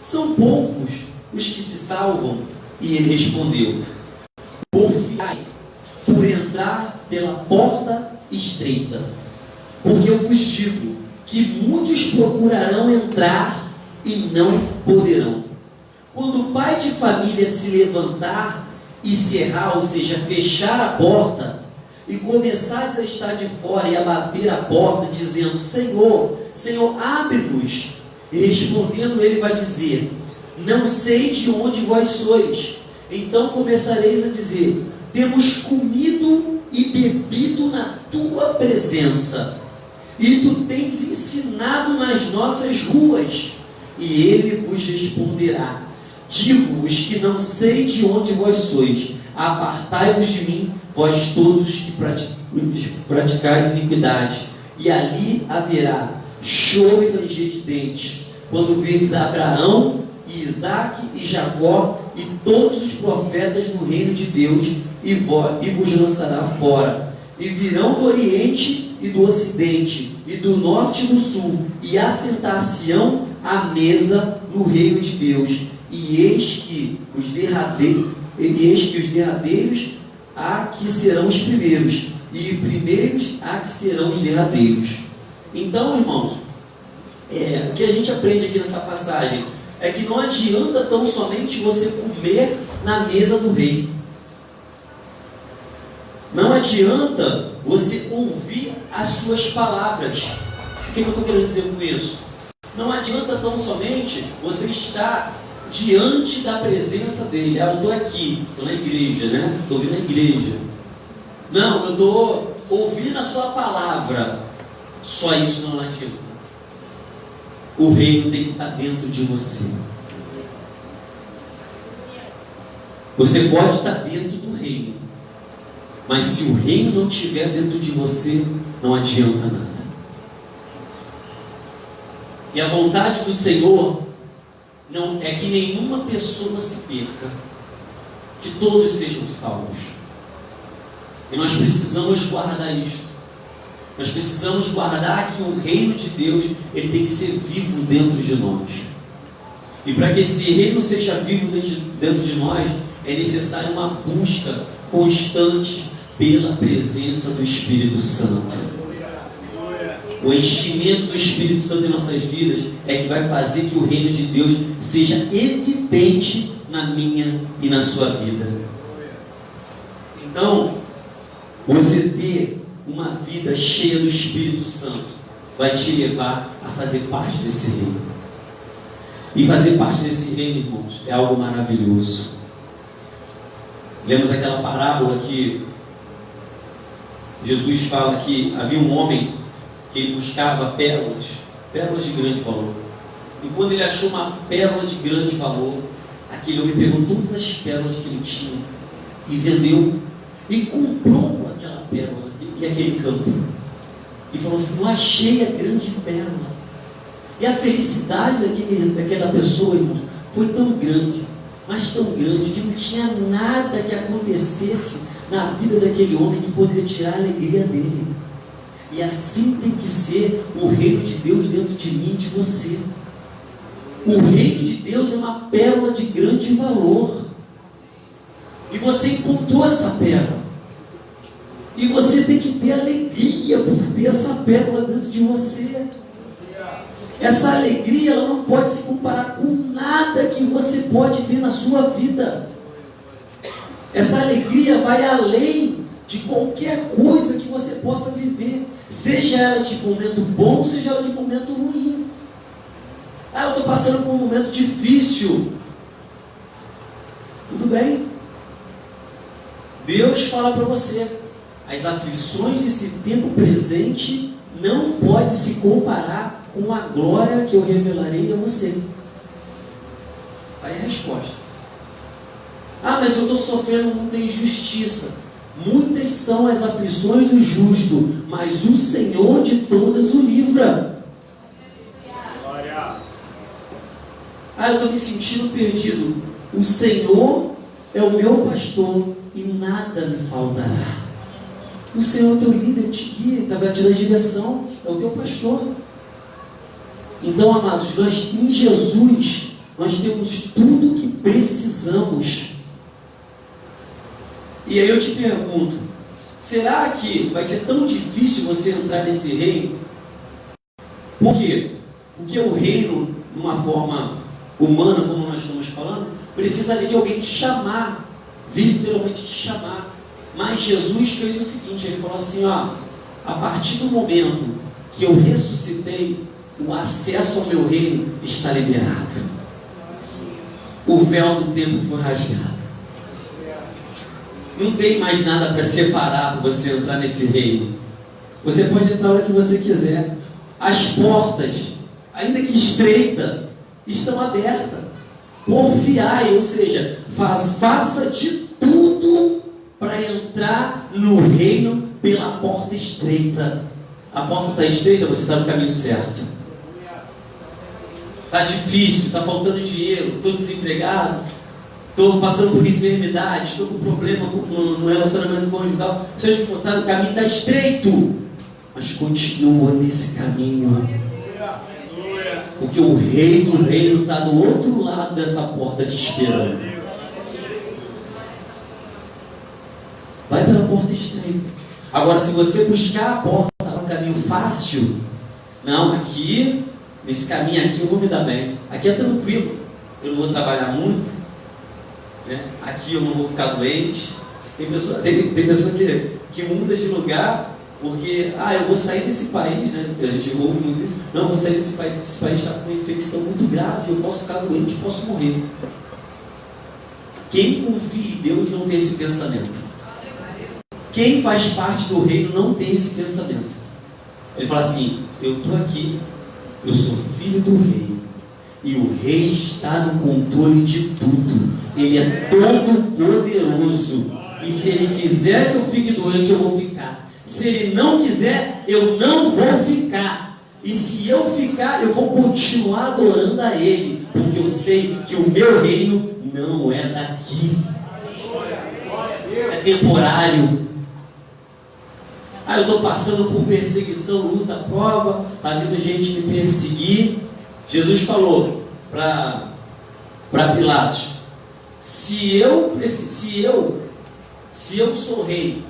são poucos os que se salvam? E ele respondeu: porfiai por entrar pela porta estreita, porque eu vos digo que muitos procurarão entrar e não poderão. Quando o pai de família se levantar e cerrar, ou seja, fechar a porta, e começares a estar de fora e a bater a porta, dizendo: Senhor, Senhor, abre-nos. E respondendo ele vai dizer: não sei de onde vós sois. Então começareis a dizer: temos comido e bebido na tua presença, e tu tens ensinado nas nossas ruas. E ele vos responderá: digo-vos que não sei de onde vós sois. Apartai-vos de mim, vós todos os que praticais iniquidade. E ali haverá choro e ranger de dentes, quando virdes Abraão, Isaque e Jacó e todos os profetas no reino de Deus, e vos lançará fora. E virão do Oriente e do Ocidente, e do Norte e do Sul, e assentar-se-ão à mesa no reino de Deus. E eis que os derradeiros há que serão os primeiros, e os primeiros há que serão os derradeiros. Então, irmãos, o que a gente aprende aqui nessa passagem é que não adianta tão somente você comer na mesa do rei. Não adianta você ouvir as suas palavras. O que eu estou querendo dizer com isso? Não adianta tão somente você estar diante da presença dele. Eu estou aqui, estou na igreja, né? Estou ouvindo a igreja. Não, eu estou ouvindo a sua palavra. Só isso não adianta. O reino tem que estar dentro de você. Você pode estar dentro do reino, mas se o reino não estiver dentro de você, não adianta nada. E a vontade do Senhor não é que nenhuma pessoa se perca, que todos sejam salvos. E nós precisamos guardar isto. Nós precisamos guardar que o reino de Deus, ele tem que ser vivo dentro de nós. E para que esse reino seja vivo dentro de nós, é necessária uma busca constante pela presença do Espírito Santo. O enchimento do Espírito Santo em nossas vidas é que vai fazer que o reino de Deus seja evidente na minha e na sua vida. Então, você ter uma vida cheia do Espírito Santo vai te levar a fazer parte desse reino. E fazer parte desse reino, irmãos, é algo maravilhoso. Lemos aquela parábola que Jesus fala que havia um homem que ele buscava pérolas de grande valor. E quando ele achou uma pérola de grande valor, aquele homem pegou todas as pérolas que ele tinha e vendeu e comprou aquela pérola e aquele campo. E falou assim: eu achei a grande pérola. E a felicidade daquela pessoa, irmãos, foi tão grande, mas tão grande, que não tinha nada que acontecesse na vida daquele homem que poderia tirar a alegria dele. E assim tem que ser o reino de Deus dentro de mim e de você. O reino de Deus é uma pérola de grande valor. E você encontrou essa pérola. E você tem que ter alegria por ter essa pérola dentro de você. Essa alegria, ela não pode se comparar com nada que você pode ter na sua vida. Essa alegria vai além de qualquer coisa que você possa viver, seja ela de momento bom, seja ela de momento ruim. Ah, eu estou passando por um momento difícil. Tudo bem. Deus fala para você, as aflições desse tempo presente não pode se comparar com a glória que eu revelarei a você. Aí a resposta. Ah, mas eu estou sofrendo muita injustiça. Muitas são as aflições do justo, mas o Senhor de todas o livra. Ah, eu estou me sentindo perdido. O Senhor é o meu pastor e nada me faltará. O Senhor é o teu líder, te guia, vai te dar direção, é o teu pastor. Então, amados, nós em Jesus, nós temos tudo o que precisamos. E aí eu te pergunto, será que vai ser tão difícil você entrar nesse reino? Por quê? Porque o reino, de uma forma humana, como nós estamos falando, precisaria de alguém te chamar, vir literalmente te chamar. Mas Jesus fez o seguinte, ele falou assim, ó, a partir do momento que eu ressuscitei, o acesso ao meu reino está liberado. O véu do tempo foi rasgado. Não tem mais nada para separar para você entrar nesse reino. Você pode entrar a hora que você quiser. As portas, ainda que estreitas, estão abertas. Confiai, ou seja, faça de tudo para entrar no reino pela porta estreita. A porta está estreita, você está no caminho certo. Está difícil, está faltando dinheiro, estou desempregado, estou passando por enfermidade, estou com problema no relacionamento conjugal. Seja o que for, está no caminho, está estreito, mas continua nesse caminho. Porque o rei do reino está do outro lado dessa porta te esperando. Vai pela porta estreita. Agora, se você buscar a porta no caminho fácil, não, aqui, nesse caminho aqui eu vou me dar bem. Aqui é tranquilo, eu não vou trabalhar muito, né? Aqui eu não vou ficar doente. Tem pessoa que muda de lugar porque, eu vou sair desse país, né? A gente ouve muito isso. Não, eu vou sair desse país, porque esse país está com uma infecção muito grave, eu posso ficar doente, posso morrer. Quem confia em Deus não tem esse pensamento. Quem faz parte do reino não tem esse pensamento. Ele fala assim, eu estou aqui, eu sou filho do rei, e o rei está no controle de tudo. Ele é todo poderoso, e se ele quiser que eu fique doente, eu vou ficar. Se ele não quiser, eu não vou ficar. E se eu ficar, eu vou continuar adorando a ele, porque eu sei que o meu reino não é daqui, é temporário. Eu estou passando por perseguição, luta, prova, está vindo gente me perseguir. Jesus falou para Pilatos, se eu sou rei,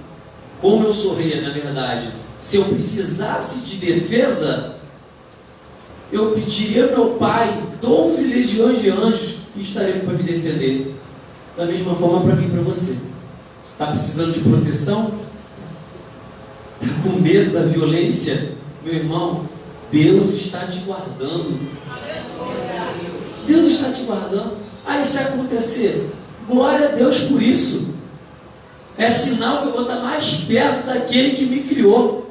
como eu sou rei na verdade, se eu precisasse de defesa, eu pediria ao meu pai 12 legiões de anjos que estariam para me defender. Da mesma forma para mim e para você. Está precisando de proteção? Está com medo da violência? Meu irmão, Deus está te guardando. Deus está te guardando. Se acontecer, glória a Deus por isso. É sinal que eu vou estar mais perto daquele que me criou.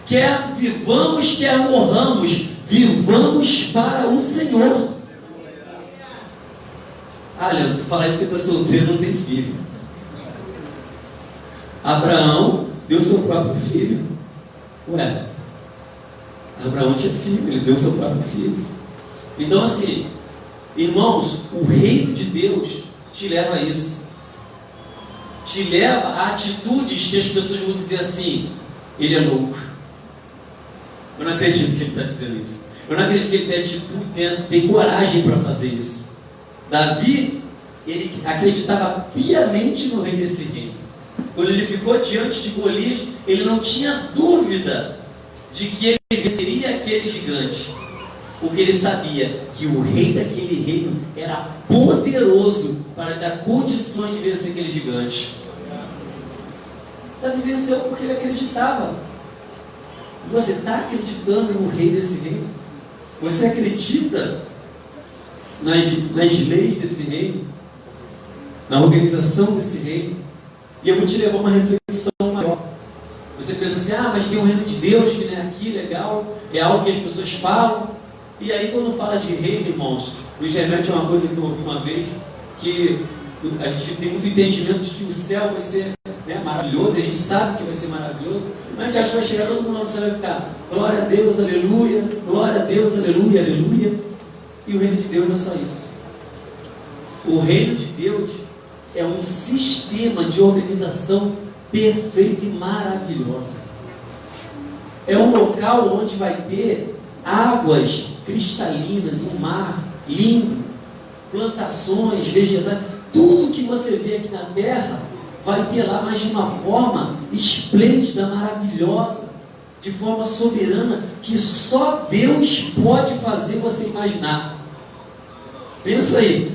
Quer vivamos, quer morramos, vivamos para o Senhor. Leandro, tu fala isso porque tu é solteiro, não tem filho. Abraão deu seu próprio filho. Abraão tinha filho, ele deu seu próprio filho. Então assim, irmãos, o reino de Deus te leva a isso. Te leva a atitudes que as pessoas vão dizer assim, ele é louco. Eu não acredito que ele está dizendo isso. Eu não acredito que ele tem atitude, tem coragem para fazer isso. Davi, ele acreditava piamente no rei desse reino. Quando ele ficou diante de Golias, ele não tinha dúvida de que ele venceria aquele gigante? Porque ele sabia que o rei daquele reino era poderoso para lhe dar condições de vencer aquele gigante. Davi venceu porque ele acreditava. Você está acreditando no rei desse reino? Você acredita nas leis desse reino? Na organização desse reino? E eu vou te levar a uma reflexão maior. Você pensa assim, mas tem um reino de Deus que não é aqui, legal, é algo que as pessoas falam. E aí quando fala de reino, irmãos, nos remete a uma coisa que eu ouvi uma vez, que a gente tem muito entendimento de que o céu vai ser, né, maravilhoso, e a gente sabe que vai ser maravilhoso, mas a gente acha que vai chegar todo mundo lá no céu e vai ficar, glória a Deus, aleluia, glória a Deus, aleluia, aleluia. E o reino de Deus não é só isso. O reino de Deus é um sistema de organização perfeita e maravilhosa. É um local onde vai ter águas cristalinas, um mar lindo, plantações, vegetais, tudo que você vê aqui na terra vai ter lá, mas de uma forma esplêndida, maravilhosa, de forma soberana, que só Deus pode fazer você imaginar. Pensa aí,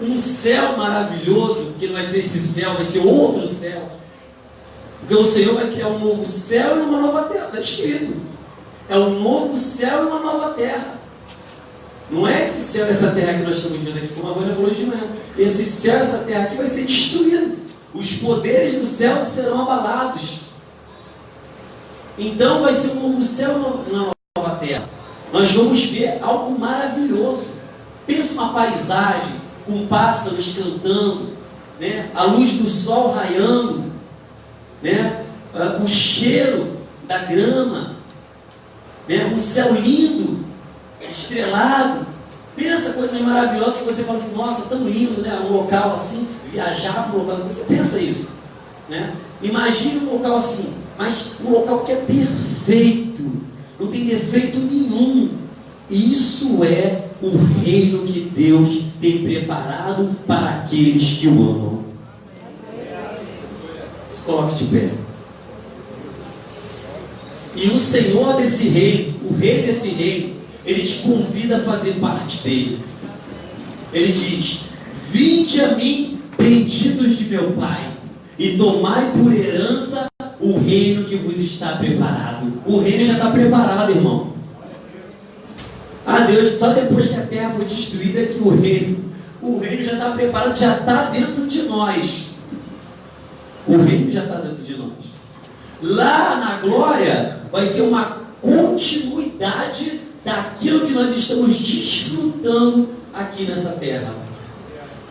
um céu maravilhoso, porque não vai ser esse céu, vai ser outro céu, porque o Senhor vai criar um novo céu e uma nova terra, está escrito. É um novo céu e uma nova terra. Não é esse céu e essa terra que nós estamos vendo aqui, como a Vânia falou de manhã. Esse céu e essa terra aqui vai ser destruído. Os poderes do céu serão abalados. Então vai ser um novo céu e uma nova terra. Nós vamos ver algo maravilhoso. Pensa uma paisagem com pássaros cantando, né? A luz do sol raiando, né? O cheiro da grama, né? Um céu lindo, estrelado. Pensa coisas maravilhosas que você fala assim, nossa, tão lindo, né? Um local assim, viajar para um local assim, você pensa isso, né? Imagine um local assim, mas um local que é perfeito, não tem defeito nenhum. Isso é o reino que Deus tem preparado para aqueles que o amam. Se coloque de pé. E o Senhor desse reino, o rei desse reino, ele te convida a fazer parte dele. Ele diz, vinde a mim, benditos de meu Pai, e tomai por herança o reino que vos está preparado. O reino já está preparado, irmão. Deus, só depois que a terra foi destruída que o reino já está preparado, já está dentro de nós. O reino já está dentro de nós. Lá na glória vai ser uma continuidade daquilo que nós estamos desfrutando aqui nessa terra.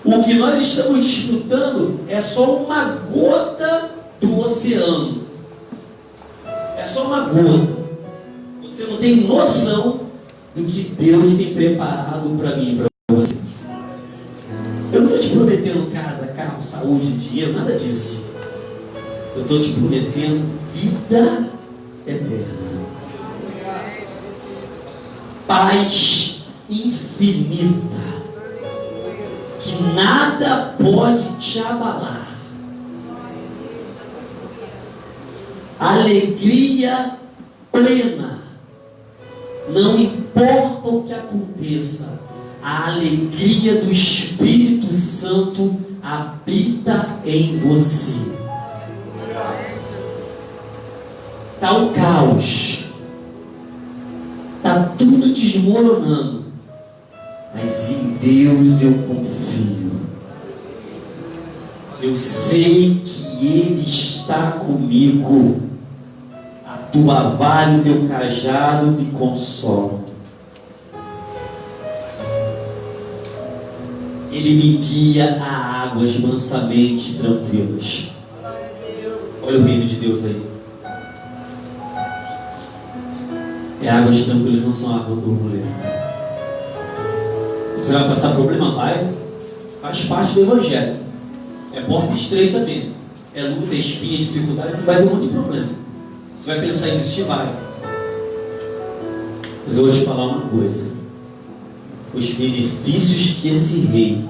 O que nós estamos desfrutando é só uma gota do oceano. É só uma gota. Você não tem noção do que Deus tem preparado para mim e para você. Eu não estou te prometendo casa, carro, saúde, dinheiro, nada disso. Eu estou te prometendo vida eterna. Paz infinita. Que nada pode te abalar. Alegria plena. Não importa o que aconteça, a alegria do Espírito Santo habita em você. Está o caos, está tudo desmoronando, mas em Deus eu confio. Eu sei que Ele está comigo. A tua vara e o teu cajado me consolam. Ele me guia a águas mansamente tranquilas. Olha o reino de Deus aí. Águas tranquilas não são água turbulenta. Você vai passar problema? Vai. Faz parte do Evangelho. É porta estreita mesmo. É luta, espinha, dificuldade. Vai ter um monte de problema. Você vai pensar em desistir? Vai. Mas eu vou te falar uma coisa. Os benefícios que esse rei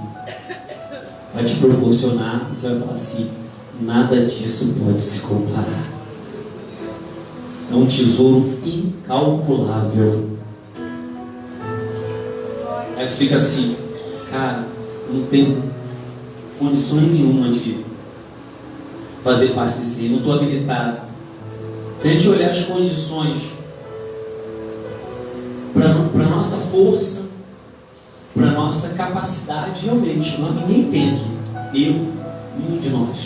vai te proporcionar, você vai falar assim, nada disso pode se comparar. É um tesouro incalculável. Aí tu fica assim, cara, não tenho condições nenhuma de fazer parte disso, não estou habilitado. Se a gente olhar as condições para a nossa força, para a nossa capacidade, realmente, ninguém tem aqui. Nenhum de nós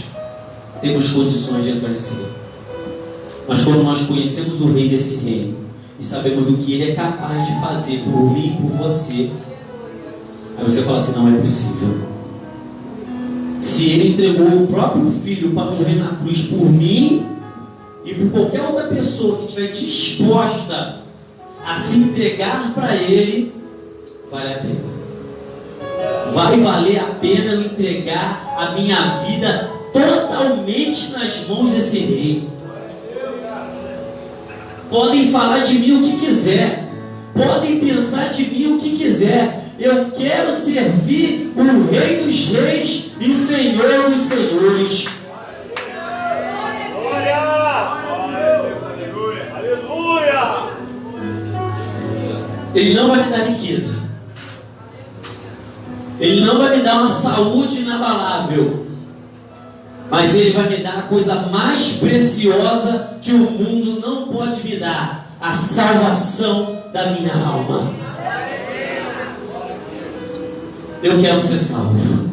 temos condições de entrar nesse reino. Mas quando nós conhecemos o rei desse reino e sabemos o que ele é capaz de fazer por mim e por você, aí você fala assim, não é possível. Se ele entregou o próprio filho para morrer na cruz por mim e por qualquer outra pessoa que estiver disposta a se entregar para ele, vale a pena. Vai valer a pena eu entregar a minha vida totalmente nas mãos desse rei. Podem falar de mim o que quiser, podem pensar de mim o que quiser. Eu quero servir o Rei dos Reis e Senhor dos Senhores. Aleluia! Ele não vai me dar riqueza. Ele não vai me dar uma saúde inabalável. Mas Ele vai me dar a coisa mais preciosa que o mundo não pode me dar: a salvação da minha alma. Eu quero ser salvo.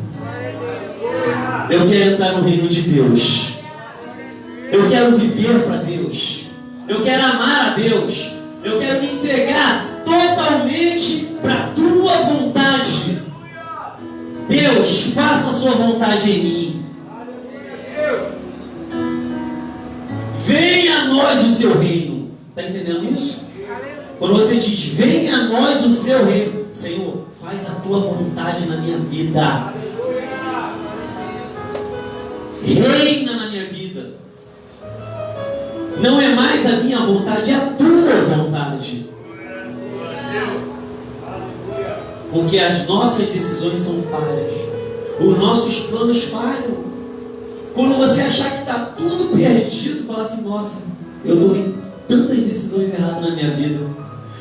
Eu quero entrar no reino de Deus. Eu quero viver para Deus. Eu quero amar a Deus. Eu quero me entregar totalmente para a tua vontade. Deus, faça a sua vontade em mim. Venha a nós o seu reino. Está entendendo isso? Quando você diz, venha a nós o seu reino, Senhor, faz a tua vontade na minha vida. Reina na minha vida. Não é mais a minha vontade, é a tua vontade. Porque as nossas decisões são falhas. Os nossos planos falham. Quando você achar que está tudo perdido, fala assim, nossa, eu tomei tantas decisões erradas na minha vida.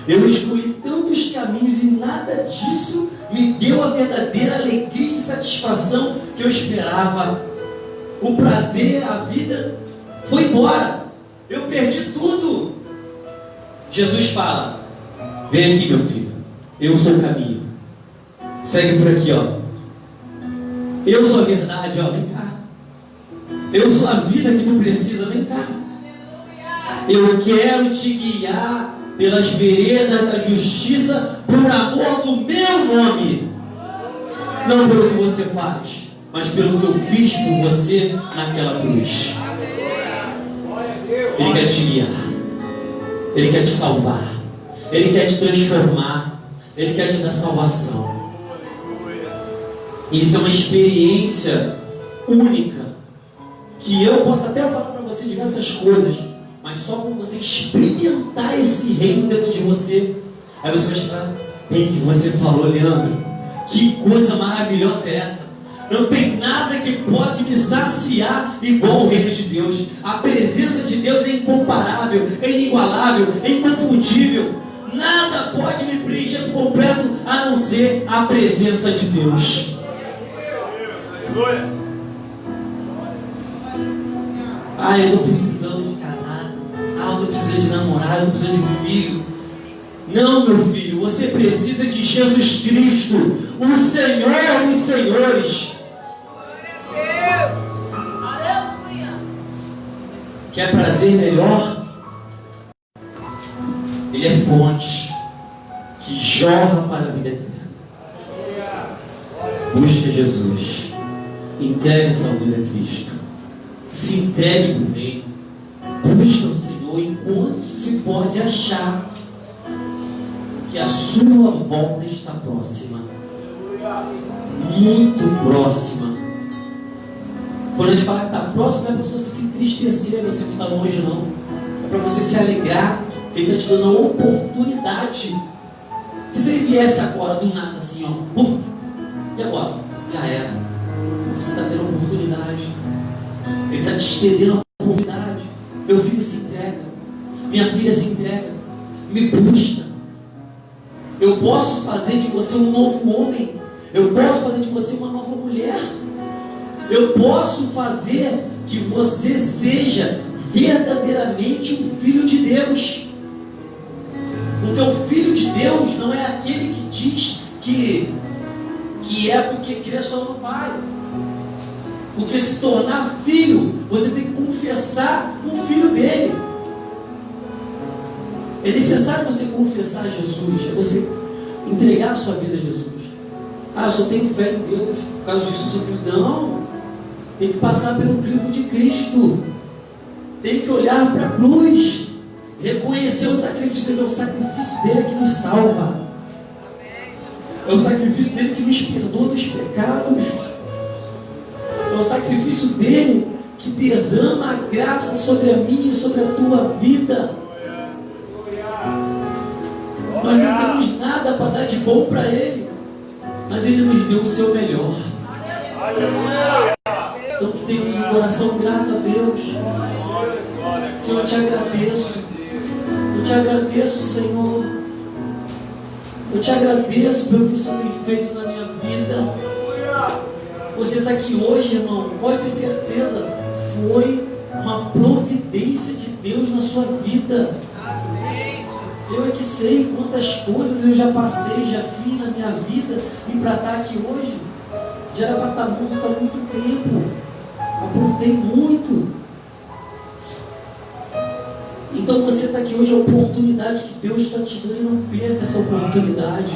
Eu escolhi tantos caminhos e nada disso me deu a verdadeira alegria e satisfação que eu esperava. O prazer, a vida foi embora. Eu perdi tudo. Jesus fala, vem aqui, meu filho. Eu sou o caminho. Segue por aqui, ó. Eu sou a verdade, ó. Vem cá. Eu sou a vida que tu precisa. Vem cá. Eu quero te guiar pelas veredas da justiça por amor do meu nome. Não pelo que você faz, mas pelo que eu fiz por você naquela cruz. Ele quer te guiar. Ele quer te salvar. Ele quer te transformar. Ele quer te dar salvação. Isso é uma experiência única, que eu posso até falar para você diversas coisas, mas só quando você experimentar esse reino dentro de você, aí você vai chegar, bem que você falou, Leandro, que coisa maravilhosa é essa? Não tem nada que pode me saciar igual o reino de Deus. A presença de Deus é incomparável, é inigualável, é inconfundível. Nada pode me preencher por completo a não ser a presença de Deus. Ah, eu estou precisando de casar. Ah, eu estou precisando de namorar. Eu estou precisando de um filho. Não, meu filho, você precisa de Jesus Cristo, o Senhor dos Senhores. Quer prazer melhor? Ele é fonte que jorra para a vida eterna. Busque Jesus. Entregue sua vida a Cristo. Se entregue para o reino. Busque o Senhor enquanto se pode achar que a sua volta está próxima. Muito próxima. Quando a gente fala que está próximo, não é para você se entristecer, você que está longe, não. É para você se alegrar, porque Ele está te dando a oportunidade. E se Ele viesse agora, do nada, assim, ó, pum, e agora? Já era. Você está tendo a oportunidade. Ele está te estendendo a oportunidade. Meu filho, se entrega. Minha filha, se entrega, me busca. Eu posso fazer de você um novo homem. Eu posso fazer de você uma nova mulher. Eu posso fazer que você seja verdadeiramente um filho de Deus. Porque o filho de Deus não é aquele que diz que é porque crê só no Pai. Porque se tornar filho, você tem que confessar o filho dele. É necessário você confessar Jesus, é você entregar a sua vida a Jesus. Ah, eu só tenho fé em Deus, por causa disso eu sou filho. Não, tem que passar pelo crivo de Cristo, tem que olhar para a cruz, reconhecer o sacrifício dele. É o sacrifício dele que nos salva, é o sacrifício dele que nos perdoa dos pecados, é o sacrifício dele que derrama a graça sobre a minha e sobre a tua vida. Nós não temos nada para dar de bom para ele, mas ele nos deu o seu melhor. Então que tenhamos um coração grato a Deus. Senhor, eu te agradeço. Eu te agradeço, Senhor. Eu te agradeço pelo que o Senhor tem feito na minha vida. Você está aqui hoje, irmão, pode ter certeza, foi uma providência de Deus na sua vida. Eu é que sei quantas coisas eu já passei, já fiz na minha vida, e para estar aqui hoje, já era para estar morto há muito tempo. Aprontei muito. Então você está aqui hoje, é a oportunidade que Deus está te dando, e não perca essa oportunidade.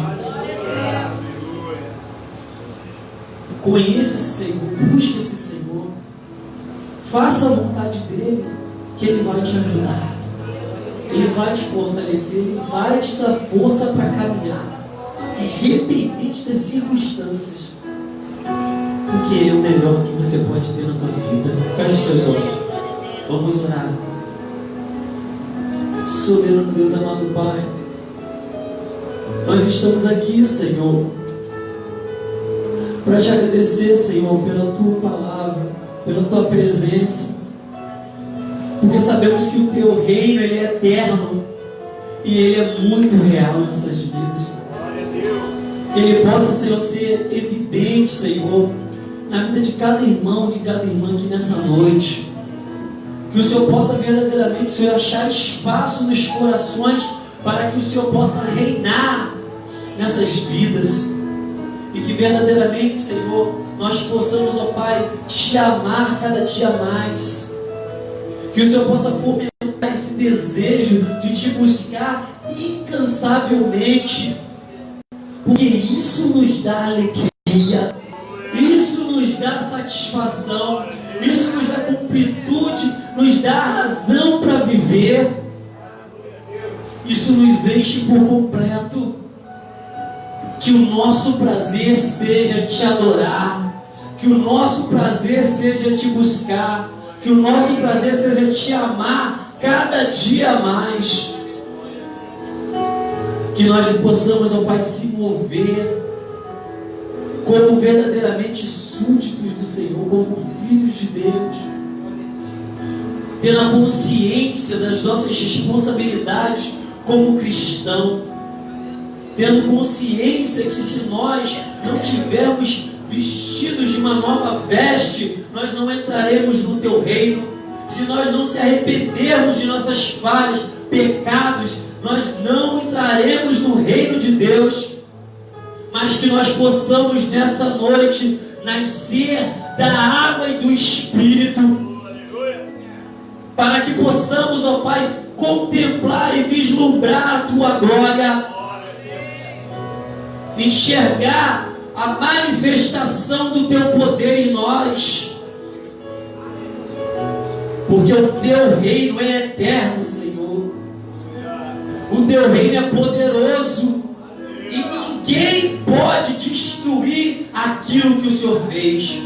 Conheça esse Senhor, busque esse Senhor, faça a vontade dele, que ele vai te ajudar. Ele vai te fortalecer, ele vai te dar força para caminhar, independente das circunstâncias, porque ele é o melhor que você pode ter na tua vida. Feche os seus olhos, vamos orar. Soberano Deus, amado Pai, nós estamos aqui, Senhor, para te agradecer, Senhor, pela tua palavra, pela tua presença, porque sabemos que o teu reino, ele é eterno e ele é muito real em nossas vidas. Que ele possa, Senhor, ser evidente, Senhor, na vida de cada irmão, de cada irmã aqui nessa noite. Que o Senhor possa verdadeiramente, Senhor, achar espaço nos corações para que o Senhor possa reinar nessas vidas. E que verdadeiramente, Senhor, nós possamos, ó Pai, te amar cada dia mais. Que o Senhor possa fomentar esse desejo de te buscar incansavelmente, porque isso nos dá alegria, isso nos dá satisfação, isso nos dá completude, nos dá razão para viver, isso nos enche por completo. Que o nosso prazer seja te adorar, que o nosso prazer seja te buscar, que o nosso prazer seja te amar cada dia mais. Que nós possamos, ó Pai, se mover como verdadeiramente súditos do Senhor, como filhos de Deus, tendo a consciência das nossas responsabilidades como cristão, tendo consciência que se nós não tivermos vestidos de uma nova veste, nós não entraremos no teu reino. Se nós não se arrependermos de nossas falhas, pecados, nós não entraremos no reino de Deus. Mas que nós possamos nessa noite nascer da água e do Espírito, para que possamos, ó Pai, contemplar e vislumbrar a tua glória, enxergar a manifestação do teu poder em nós, porque o teu reino é eterno, Senhor. O teu reino é poderoso e ninguém pode destruir aquilo que o Senhor fez.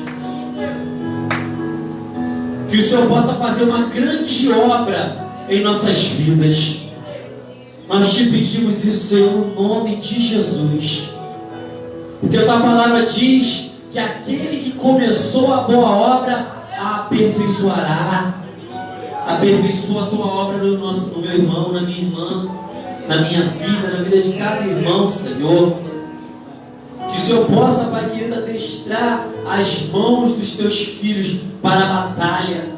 Que o Senhor possa fazer uma grande obra em nossas vidas. Nós te pedimos isso, Senhor, no nome de Jesus. Porque a tua palavra diz que aquele que começou a boa obra a aperfeiçoará. Aperfeiçoa a tua obra no meu irmão, na minha irmã, na minha vida, na vida de cada irmão, Senhor. Que o Senhor possa, Pai querido, adestrar as mãos dos teus filhos para a batalha.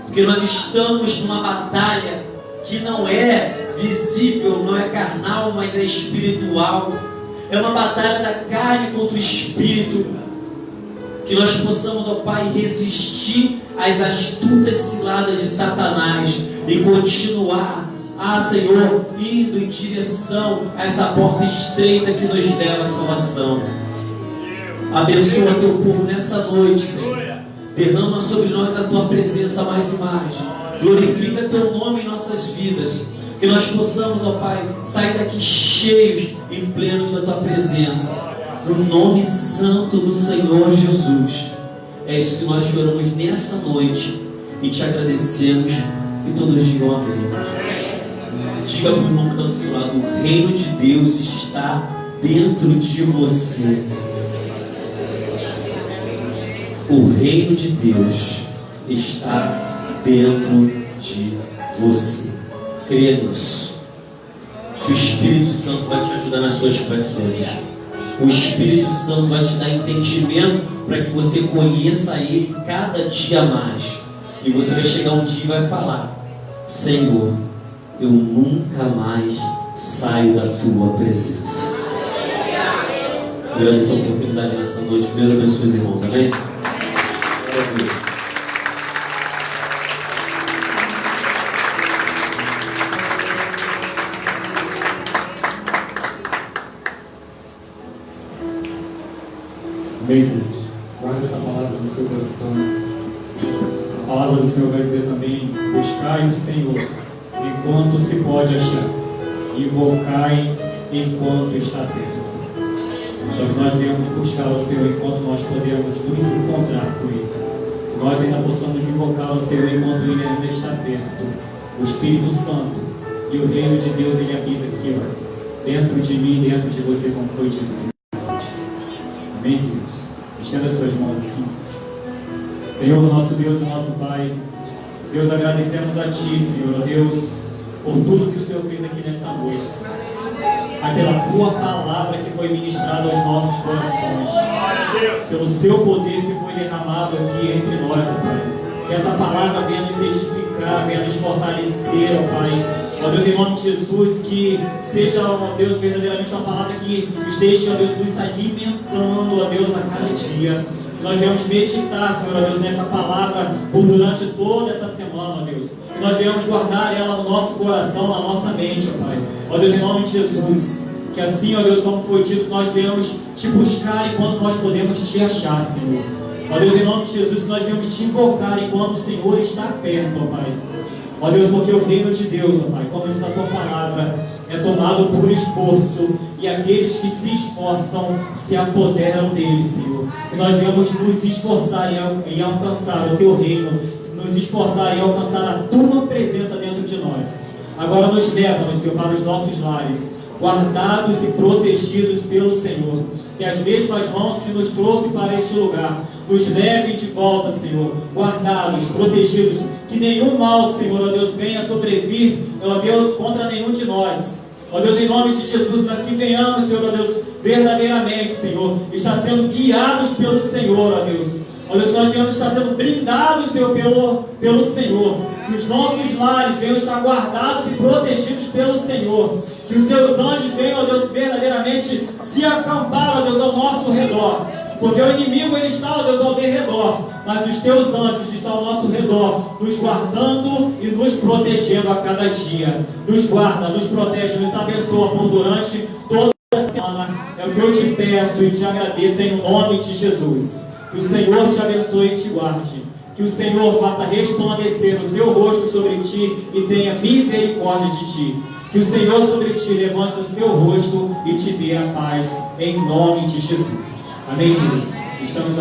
Porque nós estamos numa batalha que não é visível, não é carnal, mas é espiritual. É uma batalha da carne contra o espírito. Que nós possamos, ó Pai, resistir às astutas ciladas de Satanás e continuar, Senhor, indo em direção a essa porta estreita que nos leva à salvação. Abençoa teu povo nessa noite, Senhor. Derrama sobre nós a tua presença mais e mais. Glorifica teu nome em nossas vidas. Que nós possamos, ó Pai, sair daqui cheios e plenos da tua presença. No nome santo do Senhor Jesus. É isso que nós choramos nessa noite e te agradecemos. Que todos digam amém. Diga para o irmão que está do seu lado: o reino de Deus está dentro de você. O reino de Deus está dentro de você. Creia nisso. Que o Espírito Santo vai te ajudar nas suas fraquezas. O Espírito Santo vai te dar entendimento para que você conheça Ele cada dia mais. E você vai chegar um dia e vai falar: Senhor, eu nunca mais saio da tua presença. Eu agradeço a oportunidade nessa noite. Deus abençoe os irmãos. Amém? Glória a Deus. Bem, queridos, guarda essa palavra no seu coração. A palavra do Senhor vai dizer também: buscai o Senhor enquanto se pode achar, invocai enquanto está perto. Então que nós viemos buscar o Senhor enquanto nós podemos nos encontrar com Ele. Que nós ainda possamos invocar o Senhor enquanto Ele ainda está perto. O Espírito Santo e o reino de Deus, Ele habita aqui, ó, dentro de mim e dentro de você, como foi dito. Amém, queridos? Estenda as suas mãos assim. Senhor, nosso Deus e nosso Pai, Deus, agradecemos a Ti, Senhor, ó Deus, por tudo que o Senhor fez aqui nesta noite. Pai, pela Tua palavra que foi ministrada aos nossos corações, pelo Seu poder que foi derramado aqui entre nós, ó Pai. Que essa palavra venha nos edificar, venha nos fortalecer, ó Pai. Ó Deus, em nome de Jesus, que seja, ó Deus, verdadeiramente uma palavra que esteja, ó Deus, nos alimentando, ó Deus, a cada dia. Nós viemos meditar, Senhor, ó Deus, nessa palavra por durante toda essa semana, ó Deus. E nós viemos guardar ela no nosso coração, na nossa mente, ó Pai. Ó Deus, em nome de Jesus, que assim, ó Deus, como foi dito, nós viemos te buscar enquanto nós podemos te achar, Senhor. Ó Deus, em nome de Jesus, que nós viemos te invocar enquanto o Senhor está perto, ó Pai. Ó Deus, porque o reino de Deus, ó Pai, como diz a Tua palavra, é tomado por esforço, e aqueles que se esforçam se apoderam dele, Senhor. Que nós venhamos nos esforçar em alcançar o Teu reino, nos esforçar em alcançar a Tua presença dentro de nós. Agora nos leva, Senhor, para os nossos lares, guardados e protegidos pelo Senhor. Que as mesmas mãos que nos trouxe para este lugar nos levem de volta, Senhor, guardados, protegidos. Que nenhum mal, Senhor, ó Deus, venha sobrevir, ó Deus, contra nenhum de nós. Ó Deus, em nome de Jesus, mas que venhamos, Senhor, ó Deus, verdadeiramente, Senhor, estar sendo guiados pelo Senhor, ó Deus. Ó Deus, que nós venhamos estar sendo blindados, Senhor, pelo Senhor. Que os nossos lares venham estar guardados e protegidos pelo Senhor. Que os Teus anjos venham, ó Deus, verdadeiramente se acampar, ó Deus, ao nosso redor. Porque o inimigo, ele está, ó Deus, ao derredor, mas os Teus anjos estão ao nosso redor, nos guardando e nos protegendo a cada dia. Nos guarda, nos protege, nos abençoa por durante toda a semana. É o que eu te peço e te agradeço em nome de Jesus. Que o Senhor te abençoe e te guarde. Que o Senhor faça resplandecer o seu rosto sobre ti e tenha misericórdia de ti. Que o Senhor sobre ti levante o seu rosto e te dê a paz, em nome de Jesus. Amém, queridos? Estamos